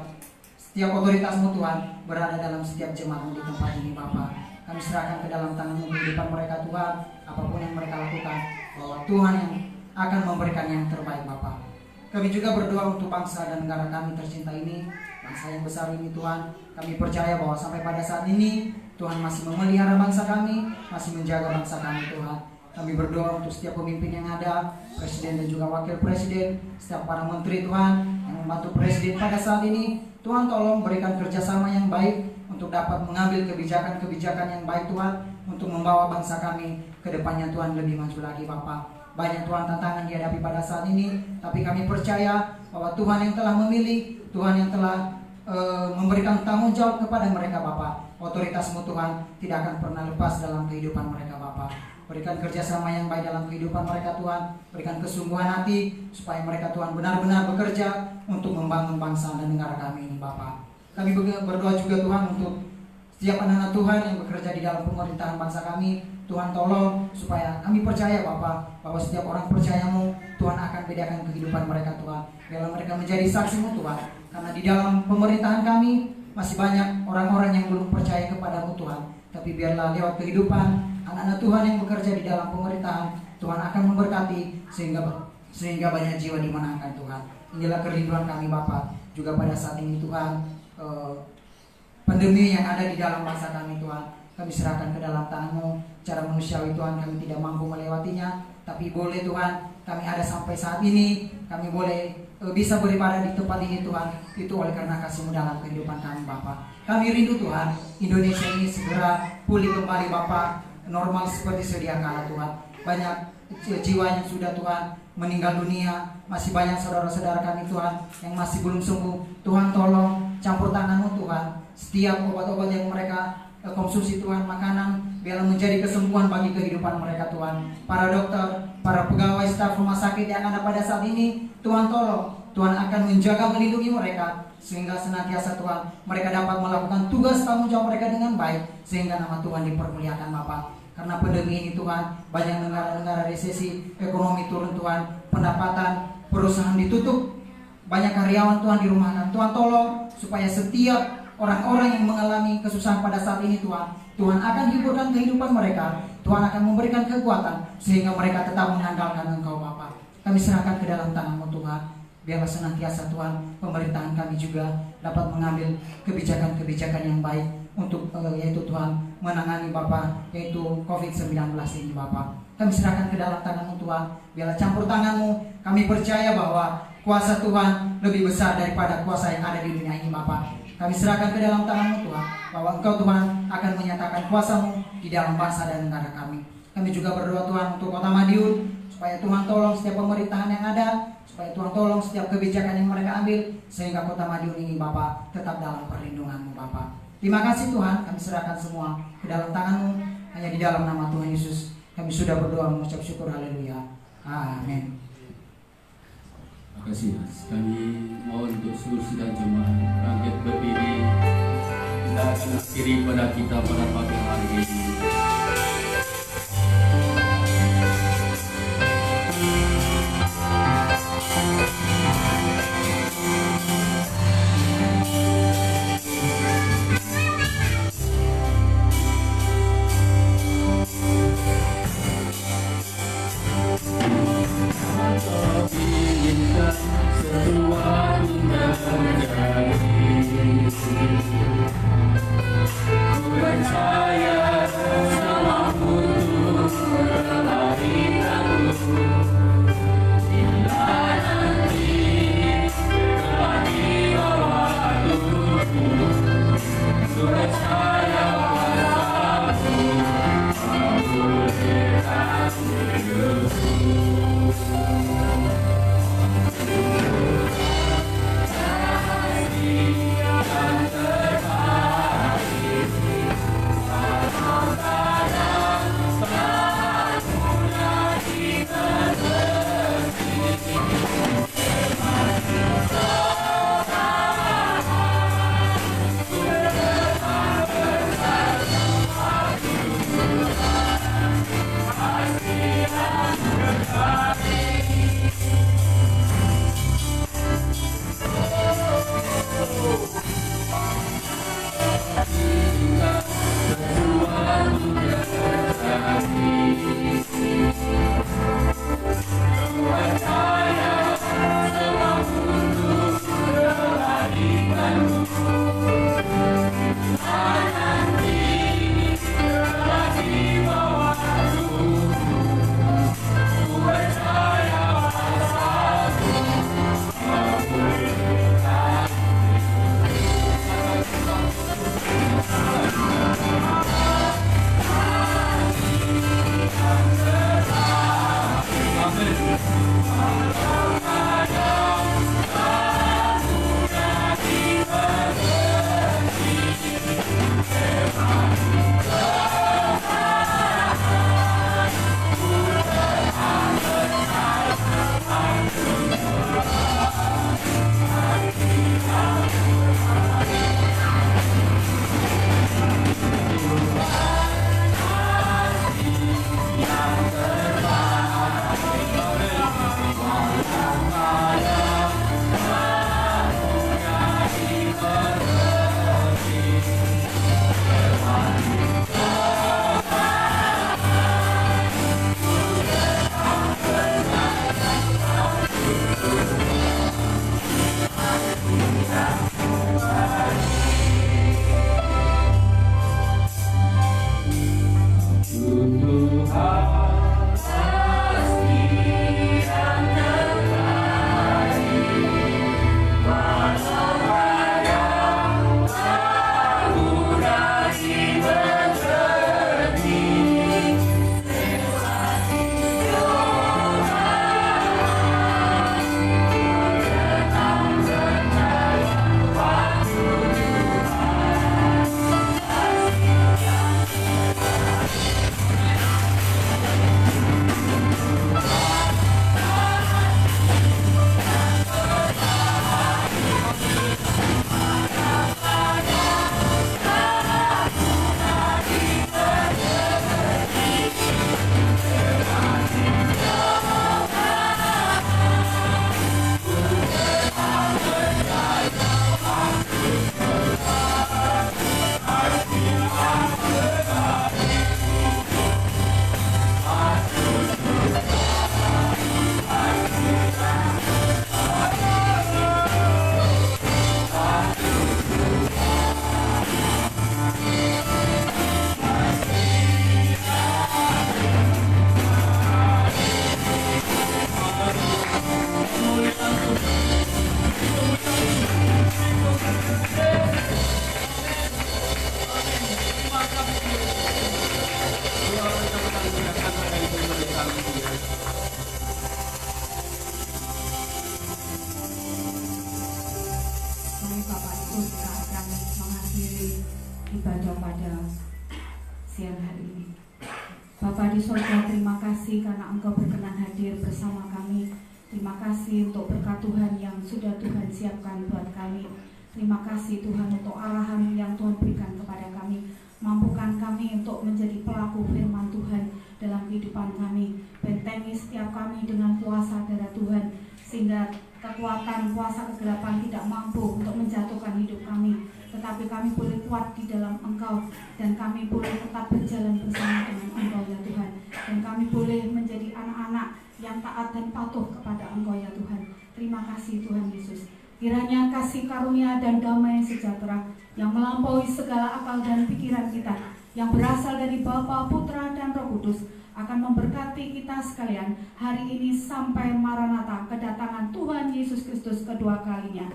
otoritas-Mu Tuhan berada dalam setiap jemaat-Mu di tempat ini Bapak. Kami serahkan ke dalam tangan-Mu kehidupan mereka Tuhan, apapun yang mereka lakukan, bahwa Tuhan yang akan memberikan yang terbaik Bapak. Kami juga berdoa untuk bangsa dan negara kami tercinta ini, bangsa yang besar ini Tuhan. Kami percaya bahwa sampai pada saat ini Tuhan masih memelihara bangsa kami, masih menjaga bangsa kami Tuhan. Kami berdoa untuk setiap pemimpin yang ada, presiden dan juga wakil presiden, setiap para menteri Tuhan yang membantu presiden pada saat ini. Tuhan tolong berikan kerjasama yang baik untuk dapat mengambil kebijakan-kebijakan yang baik Tuhan, untuk membawa bangsa kami ke depannya Tuhan lebih maju lagi Bapak. Banyak Tuhan tantangan dihadapi pada saat ini, tapi kami percaya bahwa Tuhan yang telah memilih, Tuhan yang telah memberikan tanggung jawab kepada mereka Bapak. Otoritas-Mu Tuhan tidak akan pernah lepas dalam kehidupan mereka Bapak. Berikan kerjasama yang baik dalam kehidupan mereka Tuhan. Berikan kesungguhan hati supaya mereka Tuhan benar-benar bekerja untuk membangun bangsa dan negara kami ini Bapak. Kami berdoa juga Tuhan untuk setiap anak-anak Tuhan yang bekerja di dalam pemerintahan bangsa kami. Tuhan tolong supaya kami percaya Bapak bahwa setiap orang percaya-Mu, Tuhan akan bedakan kehidupan mereka Tuhan. Biarlah mereka menjadi saksi-Mu Tuhan. Karena di dalam pemerintahan kami masih banyak orang-orang yang belum percaya kepada-Mu Tuhan. Tapi biarlah lewat kehidupan anak-anak Tuhan yang bekerja di dalam pemerintahan, Tuhan akan memberkati sehingga banyak jiwa dimenangkan Tuhan. Inilah kerinduan kami Bapak. Juga pada saat ini Tuhan, pandemi yang ada di dalam bangsa kami Tuhan, kami serahkan ke dalam tangan-Mu. Cara manusiawi Tuhan kami tidak mampu melewatinya, tapi boleh Tuhan kami ada sampai saat ini, kami boleh bisa beribadah di tempat ini Tuhan, itu oleh karena kasih-Mu dalam kehidupan kami Bapak. Kami rindu Tuhan, Indonesia ini segera pulih kembali Bapak, normal seperti sedia kala Tuhan. Banyak jiwa yang sudah Tuhan meninggal dunia, masih banyak saudara-saudara kami Tuhan yang masih belum sembuh. Tuhan tolong campur tangan-Mu Tuhan, setiap obat-obat yang mereka konsumsi Tuhan, makanan, biarlah menjadi kesembuhan bagi kehidupan mereka Tuhan. Para dokter, para pegawai staf rumah sakit yang ada pada saat ini, Tuhan tolong, Tuhan akan menjaga melindungi mereka, sehingga senantiasa Tuhan mereka dapat melakukan tugas tanggung jawab mereka dengan baik, sehingga nama Tuhan dipermuliakan Bapak. Karena pandemi ini Tuhan, banyak negara-negara resesi, ekonomi turun Tuhan, pendapatan, perusahaan ditutup, banyak karyawan Tuhan dirumahkan. Tuhan tolong supaya setiap orang-orang yang mengalami kesusahan pada saat ini Tuhan, Tuhan akan hiburkan kehidupan mereka. Tuhan akan memberikan kekuatan sehingga mereka tetap mengandalkan Engkau Bapa. Kami serahkan ke dalam tangan-Mu Tuhan. Biarlah senantiasa Tuhan pemerintahan kami juga dapat mengambil kebijakan-kebijakan yang baik untuk yaitu Tuhan menangani Bapak, yaitu COVID-19 ini Bapak. Kami serahkan ke dalam tangan-Mu Tuhan. Biarlah campur tangan-Mu. Kami percaya bahwa kuasa Tuhan lebih besar daripada kuasa yang ada di dunia ini Bapak. Kami serahkan ke dalam tangan-Mu Tuhan, bahwa Engkau Tuhan akan menyatakan kuasa-Mu di dalam bangsa dan negara kami. Kami juga berdoa Tuhan untuk Kota Madiun, supaya Tuhan tolong setiap pemerintahan yang ada, supaya Tuhan tolong setiap kebijakan yang mereka ambil, sehingga Kota Madiun ini Bapak tetap dalam perlindungan-Mu Bapak. Terima kasih Tuhan, kami serahkan semua ke dalam tangan-Mu. Hanya di dalam nama Tuhan Yesus kami sudah berdoa mengucap syukur, haleluya, amin. Terima kasih Mas. Kami mohon untuk seluruh sidang jemaat bangkit berdiri. Kita akan akhiri pada kita pada pagi hari ini. Percaya Bapa di surga, terima kasih karena Engkau berkenan hadir bersama kami. Terima kasih untuk berkat Tuhan yang sudah Tuhan siapkan buat kami. Terima kasih Tuhan untuk arahan yang Tuhan berikan kepada kami. Mampukan kami untuk menjadi pelaku firman Tuhan dalam kehidupan kami. Bentengi setiap kami dengan kuasa darah Tuhan, sehingga kekuatan kuasa kegelapan tidak mampu untuk menjatuhkan hidup kami, tetapi kami boleh kuat di dalam Engkau, dan kami boleh tetap berjalan bersama dengan Engkau ya Tuhan, dan kami boleh menjadi anak-anak yang taat dan patuh kepada Engkau ya Tuhan. Terima kasih Tuhan Yesus. Kiranya kasih karunia dan damai sejahtera yang melampaui segala akal dan pikiran kita, yang berasal dari Bapa, Putra, dan Roh Kudus, akan memberkati kita sekalian hari ini sampai Maranatha, kedatangan Tuhan Yesus Kristus kedua kalinya.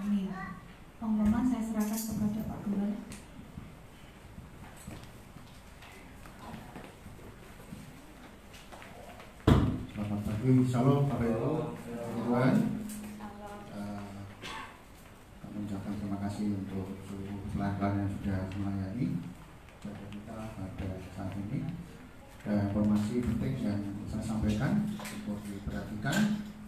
Amin. Pengumuman saya serahkan kepada Pak Gembala. Selamat pagi, Shalom Bapak Ibu Tuhan. Kami ucapkan terima kasih untuk seluruh pelanggan yang sudah melayani pada kita pada saat ini. Dan informasi penting yang saya sampaikan untuk diperhatikan.